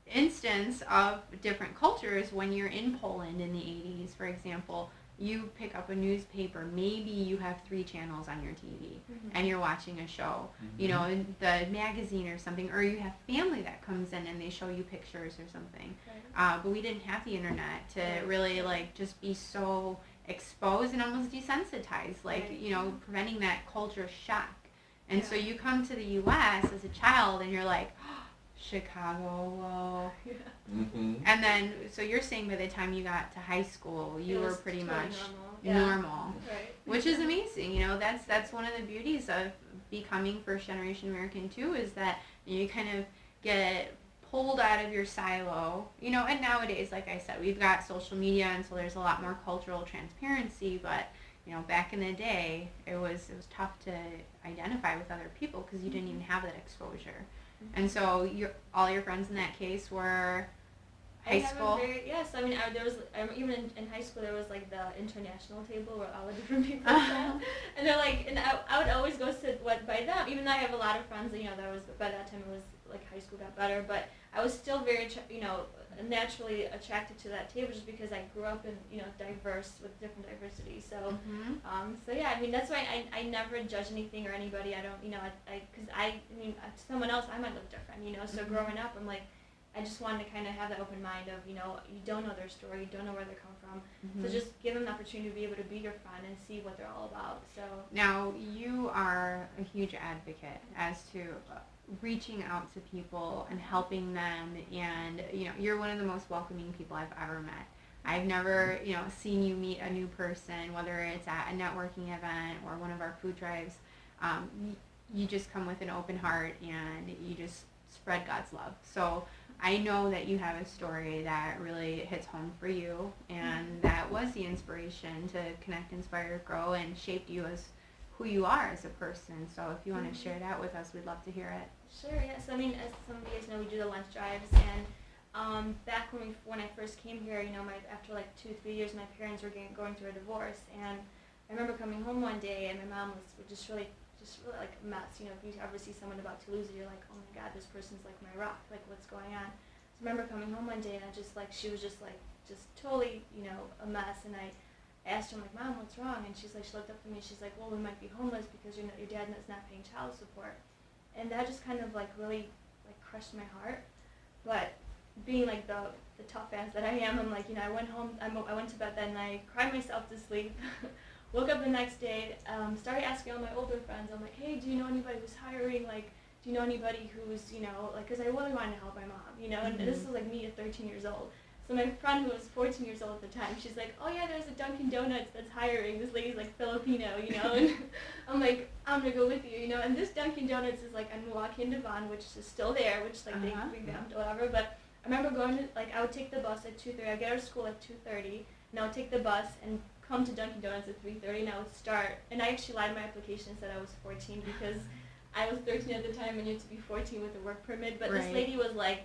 instance of different cultures when you're in Poland in the 80s, for example. You pick up a newspaper, maybe you have 3 channels on your TV, and you're watching a show, the magazine or something, or you have family that comes in and they show you pictures or something. Right. But we didn't have the internet to really just be so exposed and almost desensitized, preventing that culture shock. And so you come to the U.S. as a child and you're like, oh, Chicago, whoa. Yeah. Mm-hmm. And then, so you're saying by the time you got to high school, you were pretty totally much normal. normal, Right. which is amazing. That's one of the beauties of becoming first generation American too, is that you kind of get pulled out of your silo, and nowadays, like I said, we've got social media, and so there's a lot more cultural transparency, but back in the day, it was tough to identify with other people because you didn't even have that exposure. And so all your friends in that case were high school? Yes, there was, even in high school, there was like the international table where all the different people sat. And they're like, and I would always go sit by them, even though I have a lot of friends that was, by that time it was like high school got better, but I was still very, naturally attracted to that table just because I grew up in, diverse, with different diversity. So, that's why I never judge anything or anybody. I don't, to someone else I might look different, so growing up, I'm like, I just wanted to kind of have that open mind of, you don't know their story, you don't know where they come from. So just give them the opportunity to be able to be your friend and see what they're all about. So now, you are a huge advocate as to reaching out to people and helping them, and you're one of the most welcoming people I've ever met. I've never seen you meet a new person, whether it's at a networking event or one of our food drives. You just come with an open heart and you just spread God's love. So I know that you have a story that really hits home for you, and that was the inspiration to Connect.Inspire.Grow and shaped you as who you are as a person. So if you want to share that with us, we'd love to hear it. Sure, yes. As some of you guys know, we do the lunch drives, and back when I first came here, after like 2-3 years, my parents were going through a divorce, and I remember coming home one day, and my mom was just really like a mess. If you ever see someone about to lose it, you're like, oh my God, this person's like my rock. Like, what's going on? So I remember coming home one day, and she was just totally, a mess, and I asked her, I'm like, Mom, what's wrong? And she looked up at me, and she's like, well, we might be homeless because your dad is not paying child support. And that just kind of really crushed my heart. But being like the tough ass that I am, I'm like, I went home, I went to bed that night, cried myself to sleep, woke up the next day, started asking all my older friends, I'm like, hey, do you know anybody who's hiring? Like, do you know anybody who's, because I really wanted to help my mom, and this was like me at 13 years old. So my friend who was 14 years old at the time, she's like, oh yeah, there's a Dunkin' Donuts that's hiring. This lady's like Filipino, and I'm like, I'm gonna go with you, and this Dunkin' Donuts is like on Milwaukee and Devon, which is still there, which they revamped or whatever. But I remember going to, I would take the bus at 2:30. I'd get out of school at 2:30, and I would take the bus and come to Dunkin' Donuts at 3:30, and I would start. And I actually lied in my application and said I was 14 because I was 13 at the time and you had to be 14 with a work permit. But this lady was like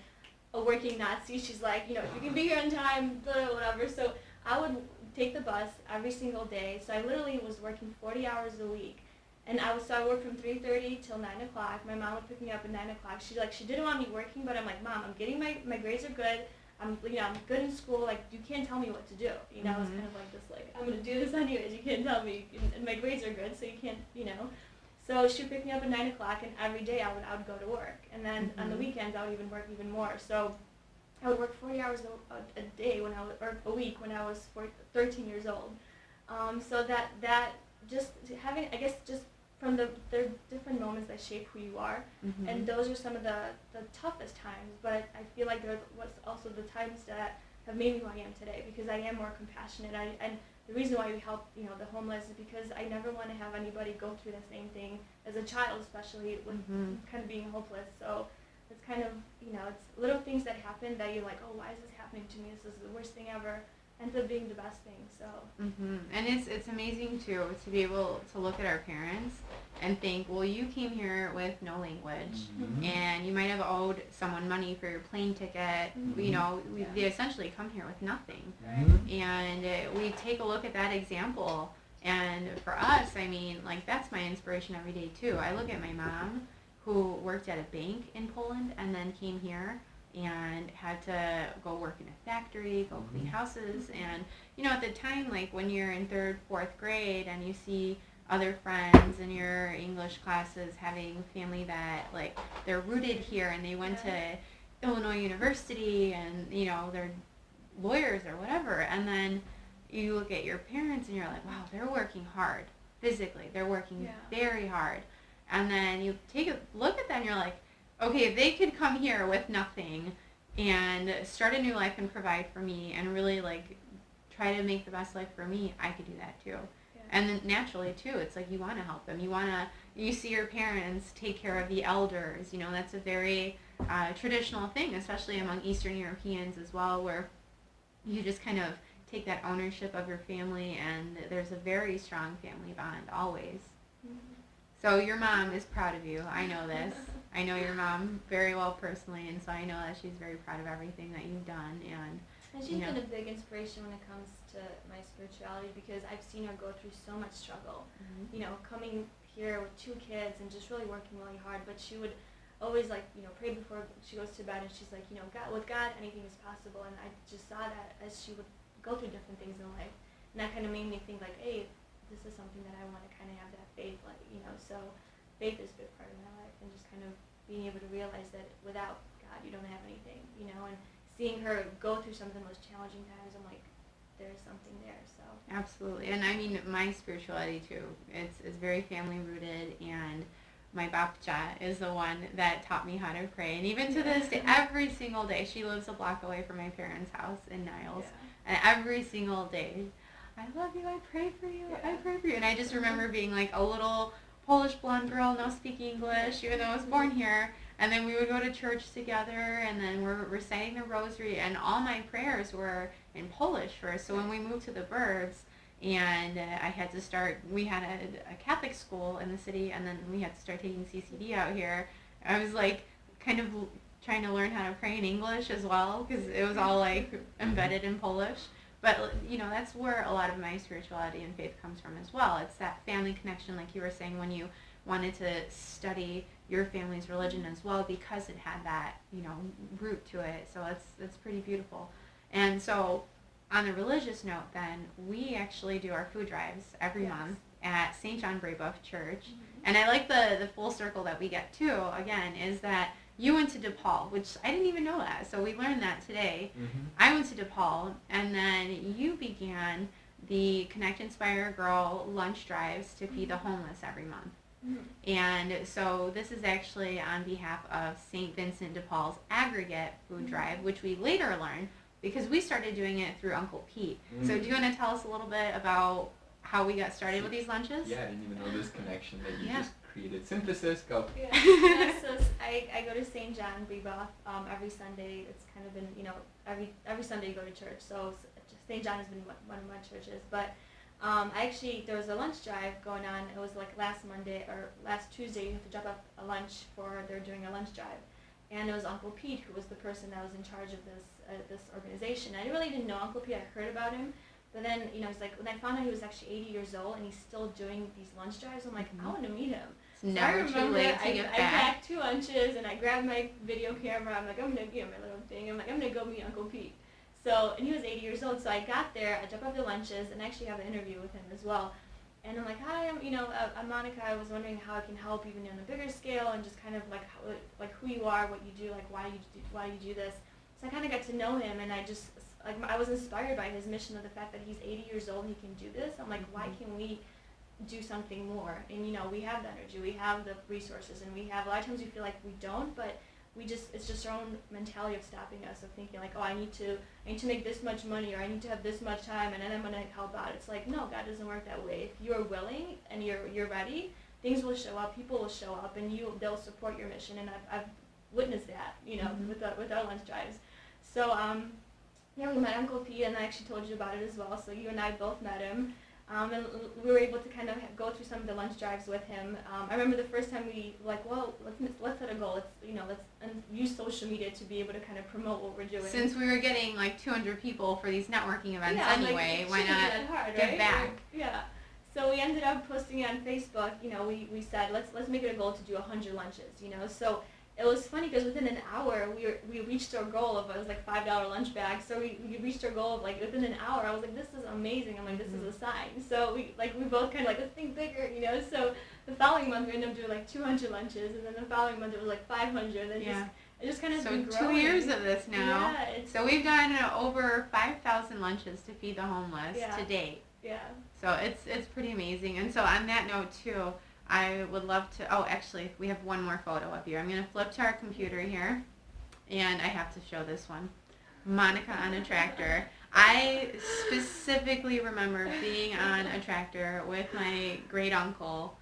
a working Nazi. She's like, you can be here on time, whatever. So I would take the bus every single day. So I literally was working 40 hours a week. And I would work from 3:30 till 9 o'clock. My mom would pick me up at 9 o'clock. She didn't want me working, but I'm like, Mom, I'm getting my grades are good. I'm good in school. Like, you can't tell me what to do. You know, it's kind of like this, like, I'm gonna do this anyways. You can't tell me, and my grades are good, so you can't, you know. So she would pick me up at 9 o'clock, and every day I would go to work, and then on the weekends I would even work even more. So I would work 40 hours a day or a week when I was 13 years old. So that just having, I guess, just from the different moments that shape who you are, and those are some of the toughest times. But I feel like there was also the times that have made me who I am today, because I am more compassionate. And the reason why we help, you know, the homeless is because I never want to have anybody go through the same thing as a child, especially with kind of being hopeless. So it's kind of, you know, it's little things that happen that you're like, oh, why is this happening to me? This is the worst thing ever. Ends up being the best thing. So. And it's amazing too to be able to look at our parents and think, well, you came here with no language, and you might have owed someone money for your plane ticket. You know, they essentially come here with nothing, and we take a look at that example. And for us, I mean, like, that's my inspiration every day too. I look at my mom, who worked at a bank in Poland and then came here and had to go work in a factory, go clean houses. And, you know, at the time, like, when you're in 3rd, 4th grade and you see other friends in your English classes having family that, like, they're rooted here and they went to Illinois University and, you know, they're lawyers or whatever, and then you look at your parents and you're like, wow, they're working hard physically. They're working very hard. And then you take a look at that and you're like, okay, if they could come here with nothing and start a new life and provide for me and really, like, try to make the best life for me, I could do that too. And then naturally too, it's like you want to help them. You see your parents take care of the elders. You know, that's a very traditional thing, especially among Eastern Europeans as well, where you just kind of take that ownership of your family, and there's a very strong family bond always. So your mom is proud of you. I know this. I know your mom very well personally, and so I know that she's very proud of everything that you've done. And she's been a big inspiration when it comes to my spirituality, because I've seen her go through so much struggle. You know, coming here with 2 kids and just really working really hard, but she would always, like, you know, pray before she goes to bed, and she's like, you know, God, with God, anything is possible. And I just saw that as she would go through different things in life, and that kind of made me think, like, hey, this is something that I want to kind of have that faith, like, you know. So faith is a big part of my life, and just kind of being able to realize that without God, you don't have anything, you know. And seeing her go through some of the most challenging times, I'm like, there's something there. So absolutely. And I mean, my spirituality too, it's very family rooted, and my babcia is the one that taught me how to pray. And even to this day, every single day, she lives a block away from my parents' house in Niles, and every single day, I love you, I pray for you, I pray for you. And I just remember being like a little Polish blonde girl, no speaking English, even though I was born here. And then we would go to church together, and then we're reciting the rosary, and all my prayers were in Polish first. So when we moved to the burbs, and I had to start, we had a Catholic school in the city, and then we had to start taking CCD out here. I was like kind of trying to learn how to pray in English as well, because it was all like embedded in Polish. But, you know, that's where a lot of my spirituality and faith comes from as well. It's that family connection, like you were saying, when you wanted to study your family's religion as well, because it had that, you know, root to it. So it's pretty beautiful. And so on the religious note then, we actually do our food drives every month at St. John Brebeuf Church. And I like the full circle that we get too, again, is that you went to DePaul, which I didn't even know that, so we learned that today. I went to DePaul, and then you began the Connect.Inspire.Grow lunch drives to feed the homeless every month. And so this is actually on behalf of St. Vincent de Paul's aggregate food drive, which we later learned because we started doing it through Uncle Pete. So do you want to tell us a little bit about how we got started with these lunches? Yeah, I didn't even know this connection that you just created. Synthesis, go. So I go to St. John Brebeuf every Sunday. It's kind of been, you know, every Sunday you go to church. So St. John has been one of my churches. But there was a lunch drive going on. It was like last Tuesday, you have to drop off a lunch they're doing a lunch drive. And it was Uncle Pete who was the person that was in charge of this organization. I really didn't know Uncle Pete. I heard about him. But then, you know, it's like when I found out he was actually 80 years old and he's still doing these lunch drives, I'm like, I want to meet him. It's So I never too remember late to get I back. packed 2 lunches and I grabbed my video camera. I'm like, I'm gonna get my little thing. I'm like, I'm gonna go meet Uncle Pete. So, and he was 80 years old. So I got there, I dropped off the lunches, and actually have an interview with him as well. And I'm like, hi, I'm Monica. I was wondering how I can help even on a bigger scale, and just kind of like who you are, what you do, like why you do this. So I kind of got to know him, and I was inspired by his mission of the fact that he's 80 years old and he can do this. I'm like, why can we do something more? And we have the energy, we have the resources, and we have a lot of times we feel like we don't, but it's just our own mentality of stopping us, of thinking like, oh, I need to make this much money, or I need to have this much time, and then I'm gonna help out. It's like, no, God doesn't work that way. If you're willing and you're ready, things will show up, people will show up, and they'll support your mission. And I've witnessed that, with our lunch drives. So yeah, we met Uncle Pete, and I actually told you about it as well. So you and I both met him. And we were able to kind of go through some of the lunch drives with him. I remember the first time we let's set a goal. Let's use social media to be able to kind of promote what we're doing. Since we were getting like 200 people for these networking events anyway, like, why not give back? Yeah. So we ended up posting it on Facebook. We said let's make it a goal to do 100 lunches. So it was funny because within an hour we reached our goal of, it was like $5 lunch bags. So we reached our goal of like within an hour. I was like, this is amazing. I'm like, this is a sign. So we both kind of like, let's think bigger, So the following month we ended up doing like 200 lunches, and then the following month it was like 500. And it just kind of been growing. 2 years of this now. Yeah, so we've done over 5,000 lunches to feed the homeless to date. Yeah. So it's pretty amazing. And so on that note too, I would love to, actually, we have one more photo of you. I'm going to flip to our computer here, and I have to show this one. Monica on a tractor. I specifically remember being on a tractor with my great uncle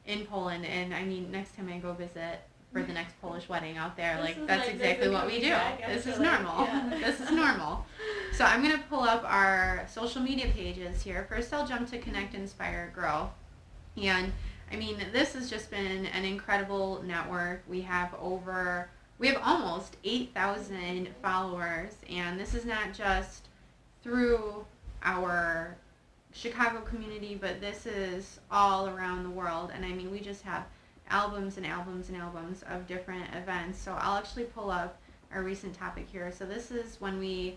in Poland, and I mean, next time I go visit for the next Polish wedding out there, that's exactly what we do. This is normal. Yeah. This is normal. So I'm going to pull up our social media pages here. First, I'll jump to Connect.Inspire.Grow. And I mean, this has just been an incredible network. We have almost 8,000 followers, and this is not just through our Chicago community, but this is all around the world. And I mean, we just have albums and albums and albums of different events. So I'll actually pull up our recent topic here. So this is when we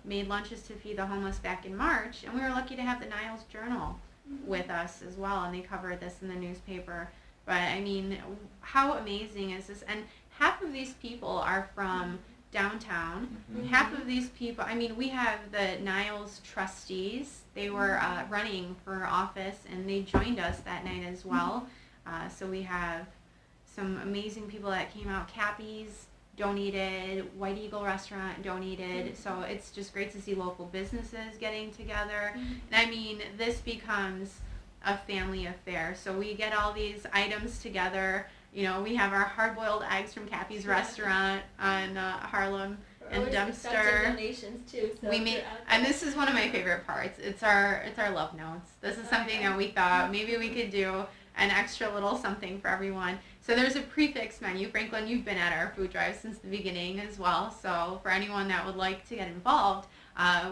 made lunches to feed the homeless back in March, and we were lucky to have the Niles Journal with us as well, and they covered this in the newspaper. But I mean, how amazing is this? And half of these people are from downtown. Half of these people, I mean, we have the Niles trustees. They were running for office, and they joined us that night as well. So we have some amazing people that came out. Cappy's donated, White Eagle Restaurant donated. So it's just great to see local businesses getting together. And I mean, this becomes a family affair. So we get all these items together. We have our hard-boiled eggs from Cappy's restaurant on Harlem and Dempster. Donations too. So we make, and this is one of my favorite parts. It's our love notes. This is something that we thought maybe we could do an extra little something for everyone. So there's a prefix menu. Franklin, you've been at our food drive since the beginning as well. So for anyone that would like to get involved,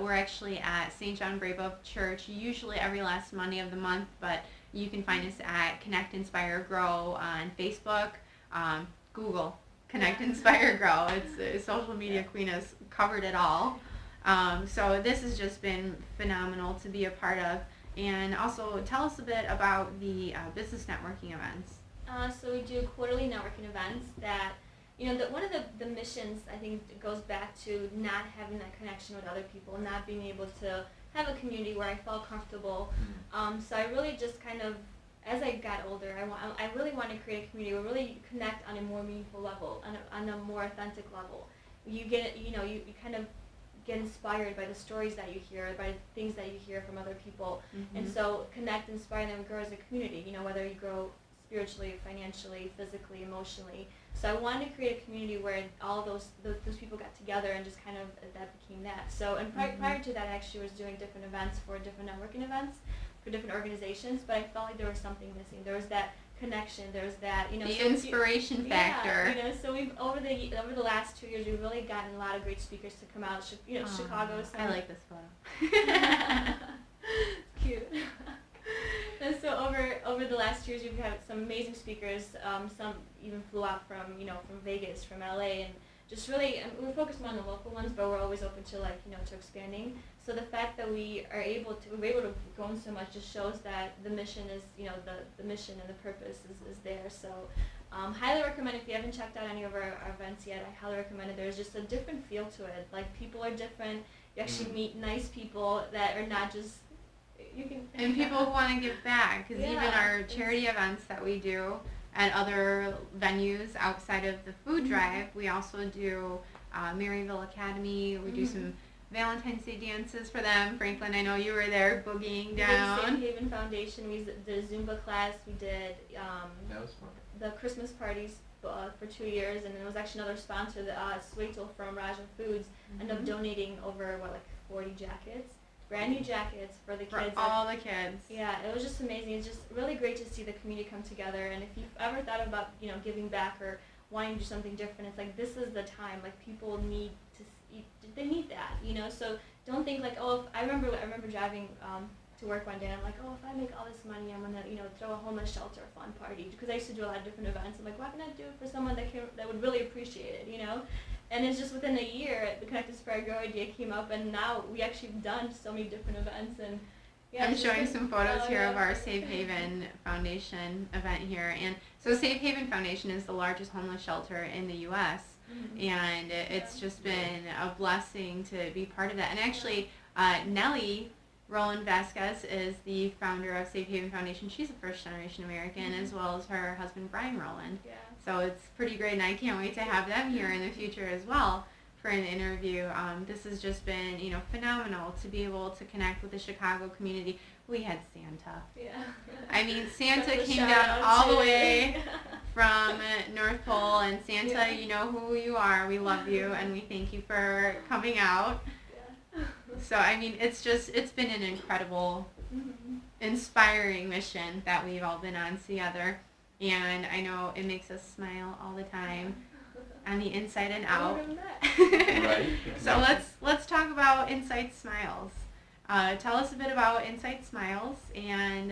we're actually at St. John Brave of Church, usually every last Monday of the month, but you can find us at Connect.Inspire.Grow on Facebook, Google, Connect.Inspire.Grow. It's social media queen has covered it all. So this has just been phenomenal to be a part of. And also tell us a bit about the business networking events. So we do quarterly networking events that, one of the missions, I think, goes back to not having that connection with other people, not being able to have a community where I felt comfortable. So I really just kind of, as I got older, I really want to create a community where we really connect on a more meaningful level, on a more authentic level. You get, you kind of get inspired by the stories that you hear, by things that you hear from other people. And so Connect, Inspire, and grow as a community, whether you grow spiritually, financially, physically, emotionally. So I wanted to create a community where all those people got together and just kind of that became that. So, and prior to that, I actually was doing different events for different networking events for different organizations, but I felt like there was something missing. There was that connection. There was that, the inspiration factor. Yeah, so we've over the last 2 years, we've really gotten a lot of great speakers to come out. Chicago. I like this photo. It's cute. And so over the last years, we've had some amazing speakers. Some even flew out from from Vegas, from LA, and just really we're focused more on the local ones, but we're always open to to expanding. So the fact that we're able to go in so much just shows that the mission is the mission and the purpose is there. So highly recommend, if you haven't checked out any of our events yet, I highly recommend it. There's just a different feel to it. Like, people are different. You actually meet nice people that are not just and people who want to give back, because even our charity events that we do at other venues outside of the food drive, we also do Maryville Academy. We do some Valentine's Day dances for them. Franklin, I know you were there boogieing down. We did Safe Haven Foundation. We did a Zumba class. We did That was fun. the Christmas parties for 2 years, and there was actually another sponsor, the Sweetel from Raja Foods, ended up donating over 40 jackets, brand new jackets for the kids. For all the kids. Yeah, it was just amazing. It's just really great to see the community come together. And if you've ever thought about giving back or wanting to do something different, it's like, this is the time. Like, people need they need that, So don't think like, oh, I remember driving to work one day, and I'm like, oh, if I make all this money, I'm gonna throw a homeless shelter fun party, because I used to do a lot of different events. I'm like, why can't I do it for someone that would really appreciate it, And it's just within a year, the Connect.Inspire.Grow idea came up, and now we actually have done so many different events. And yeah, I'm showing some photos here of our Safe Haven Foundation event here. And so Safe Haven Foundation is the largest homeless shelter in the U.S., and it's just been a blessing to be part of that. And actually, Nellie Roland Vasquez is the founder of Safe Haven Foundation. She's a first-generation American, as well as her husband, Brian Roland. Yeah. So it's pretty great, and I can't wait to have them here in the future as well for an interview. This has just been, phenomenal to be able to connect with the Chicago community. We had Santa. Yeah. I mean, Santa Special came shout down out all to the way from North Pole, and Santa, Yeah. you know who you are. We love you, and we thank you for coming out. Yeah. So, I mean, it's been an incredible, inspiring mission that we've all been on together, and I know it makes us smile all the time, on the inside and out. Right. So let's talk about Insight Smiles. Tell us a bit about Insight Smiles and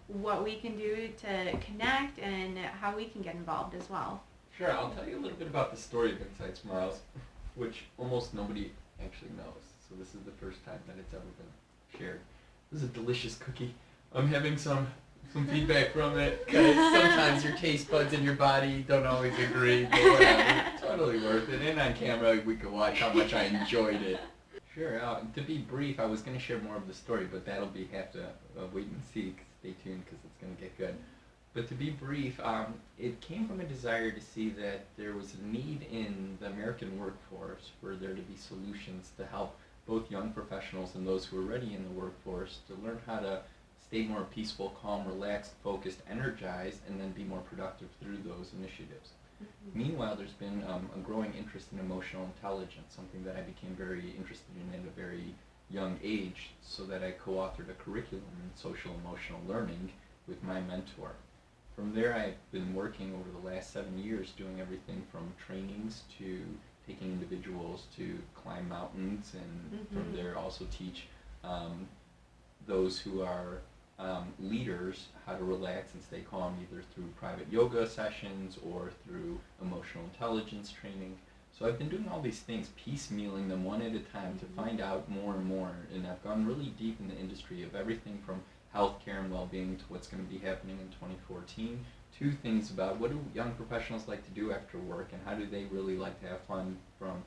what we can do to connect and how we can get involved as well. Sure, I'll tell you a little bit about the story of Insight Smiles, which almost nobody actually knows. So this is the first time that it's ever been shared. This is a delicious cookie. I'm having some feedback from it, because sometimes your taste buds in your body don't always agree, but whatever. Totally worth it. And on camera, we could watch how much I enjoyed it. Sure. To be brief, I was going to share more of the story, but that'll have to wait and see. Stay tuned, because it's going to get good. But to be brief, it came from a desire to see that there was a need in the American workforce for there to be solutions to help both young professionals and those who are already in the workforce to learn how to stay more peaceful, calm, relaxed, focused, energized, and then be more productive through those initiatives. Meanwhile, there's been a growing interest in emotional intelligence, something that I became very interested in at a very young age, so that I co-authored a curriculum in social emotional learning with my mentor. From there, I've been working over the last 7 years doing everything from trainings to taking individuals to climb mountains, and from there also teach those who are leaders how to relax and stay calm, either through private yoga sessions or through emotional intelligence training. So I've been doing all these things, piecemealing them one at a time to find out more and more, and I've gone really deep in the industry of everything from healthcare and well-being to what's going to be happening in 2014, to things about what do young professionals like to do after work, and how do they really like to have fun, from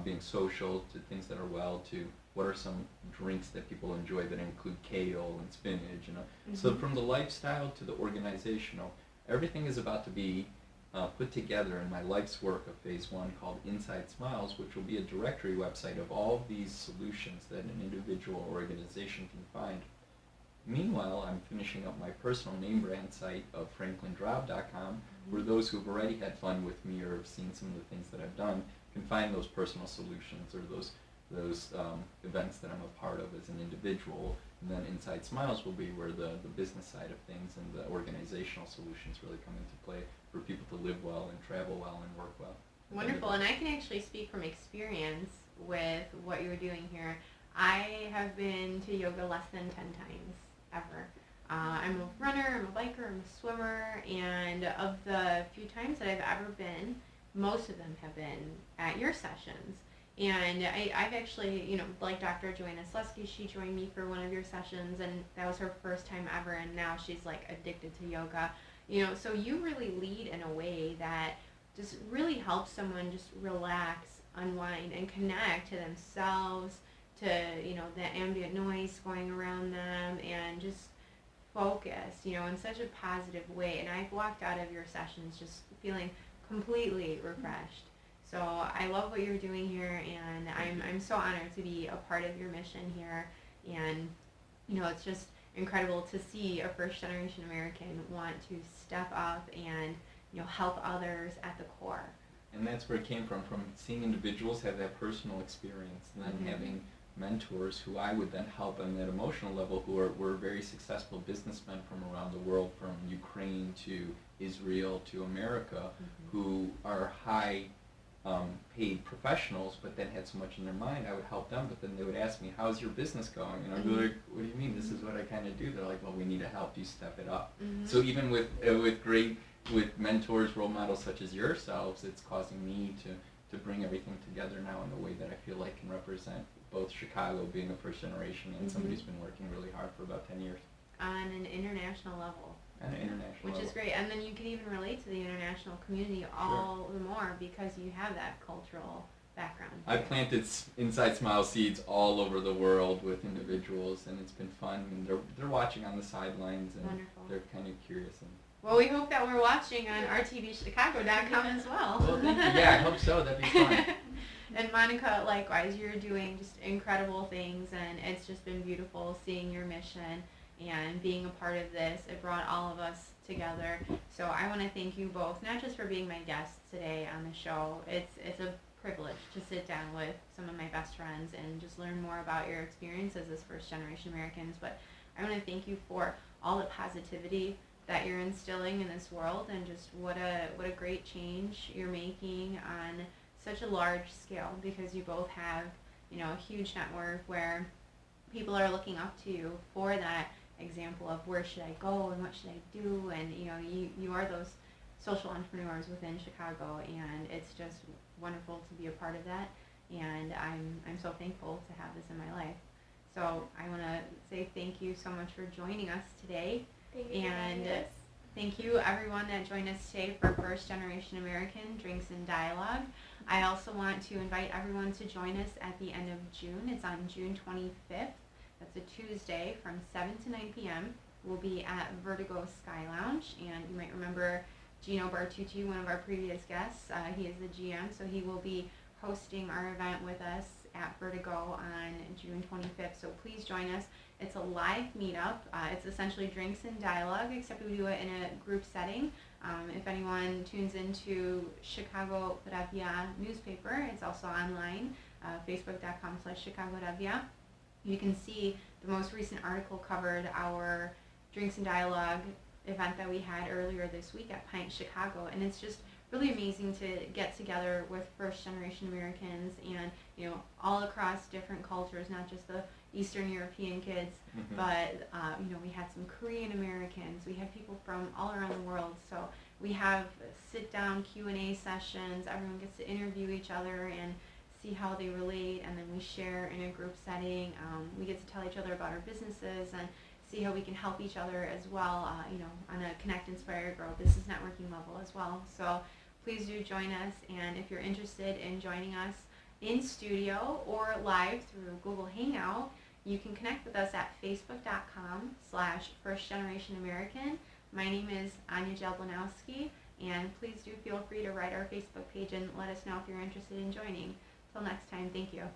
being social to things that are well, to what are some drinks that people enjoy that include kale and spinach, So from the lifestyle to the organizational, everything is about to be put together in my life's work of phase 1 called Insight Smiles, which will be a directory website of all these solutions that an individual or organization can find. Meanwhile, I'm finishing up my personal name brand site of FranklinDrob.com, where those who've already had fun with me or have seen some of the things that I've done can find those personal solutions or those events that I'm a part of as an individual. And then Insight Smiles will be where the business side of things and the organizational solutions really come into play for people to live well and travel well and work well. Wonderful, and I can actually speak from experience with what you're doing here. I have been to yoga less than 10 times ever. I'm a runner, I'm a biker, I'm a swimmer, and of the few times that I've ever been, most of them have been at your sessions. And I've actually, like Dr. Joanna Slesky, she joined me for one of your sessions, and that was her first time ever, and now she's like addicted to yoga. So you really lead in a way that just really helps someone just relax, unwind, and connect to themselves, to, the ambient noise going around them, and just focus, in such a positive way. And I've walked out of your sessions just feeling completely refreshed. So I love what you're doing here, and I'm so honored to be a part of your mission here. And, it's just incredible to see a first-generation American want to step up and, help others at the core. And that's where it came from seeing individuals have that personal experience, and then having mentors who I would then help on that emotional level, who were very successful businessmen from around the world, from Ukraine to Israel to America, who are high paid professionals, but then had so much in their mind. I would help them, but then they would ask me, how's your business going? And I'd be like, what do you mean? This is what I kind of do. They're like, well, we need to help you step it up. So even with mentors, role models such as yourselves, it's causing me to bring everything together now in a way that I feel like can represent both Chicago being a first generation and somebody who's been working really hard for about 10 years. On an international level. On an international Which level. is great. And then you can even relate to the international community all the more because you have that cultural background. I planted Inside Smile seeds all over the world with individuals, and it's been fun. And they're watching on the sidelines, and Wonderful. They're kind of curious. And well, we hope that we're watching on rtvchicago.com as well. Well, thank you. Yeah, I hope so. That'd be fun. And Monika, likewise, you're doing just incredible things, and it's just been beautiful seeing your mission and being a part of this. It brought all of us together. So I want to thank you both, not just for being my guests today on the show. It's a privilege to sit down with some of my best friends and just learn more about your experiences as first-generation Americans. But I want to thank you for all the positivity that you're instilling in this world, and just what a great change you're making on such a large scale, because you both have, a huge network where people are looking up to you for that example of where should I go and what should I do, and you are those social entrepreneurs within Chicago, and it's just wonderful to be a part of that, and I'm so thankful to have this in my life. So I want to say thank you so much for joining us today. Thank you. And thank you everyone that joined us today for First Generation American Drinks and Dialogue. I also want to invite everyone to join us at the end of June. It's on June 25th. That's a Tuesday from 7 to 9 p.m. We'll be at Vertigo Sky Lounge, and you might remember Gino Bartucci, one of our previous guests. He is the GM, so he will be hosting our event with us at Vertigo on June 25th. So please join us. It's a live meetup. It's essentially drinks and dialogue, except we do it in a group setting. If anyone tunes into Chicago.Revia newspaper, it's also online, facebook.com/Chicago.Revia. You can see the most recent article covered our Drinks and Dialogue event that we had earlier this week at Pint Chicago, and it's just really amazing to get together with first generation Americans and all across different cultures, not just the Eastern European kids, but we had some Korean Americans, we have people from all around the world. So we have sit down Q&A sessions, everyone gets to interview each other and see how they relate, and then we share in a group setting. We get to tell each other about our businesses and see how we can help each other as well, on a Connect.Inspire.Grow business networking level as well. So please do join us, and if you're interested in joining us in studio or live through Google Hangout, you can connect with us at facebook.com/firstgenerationamerican. My name is Ania Jablonowski, and please do feel free to write our Facebook page and let us know if you're interested in joining. Till next time, thank you.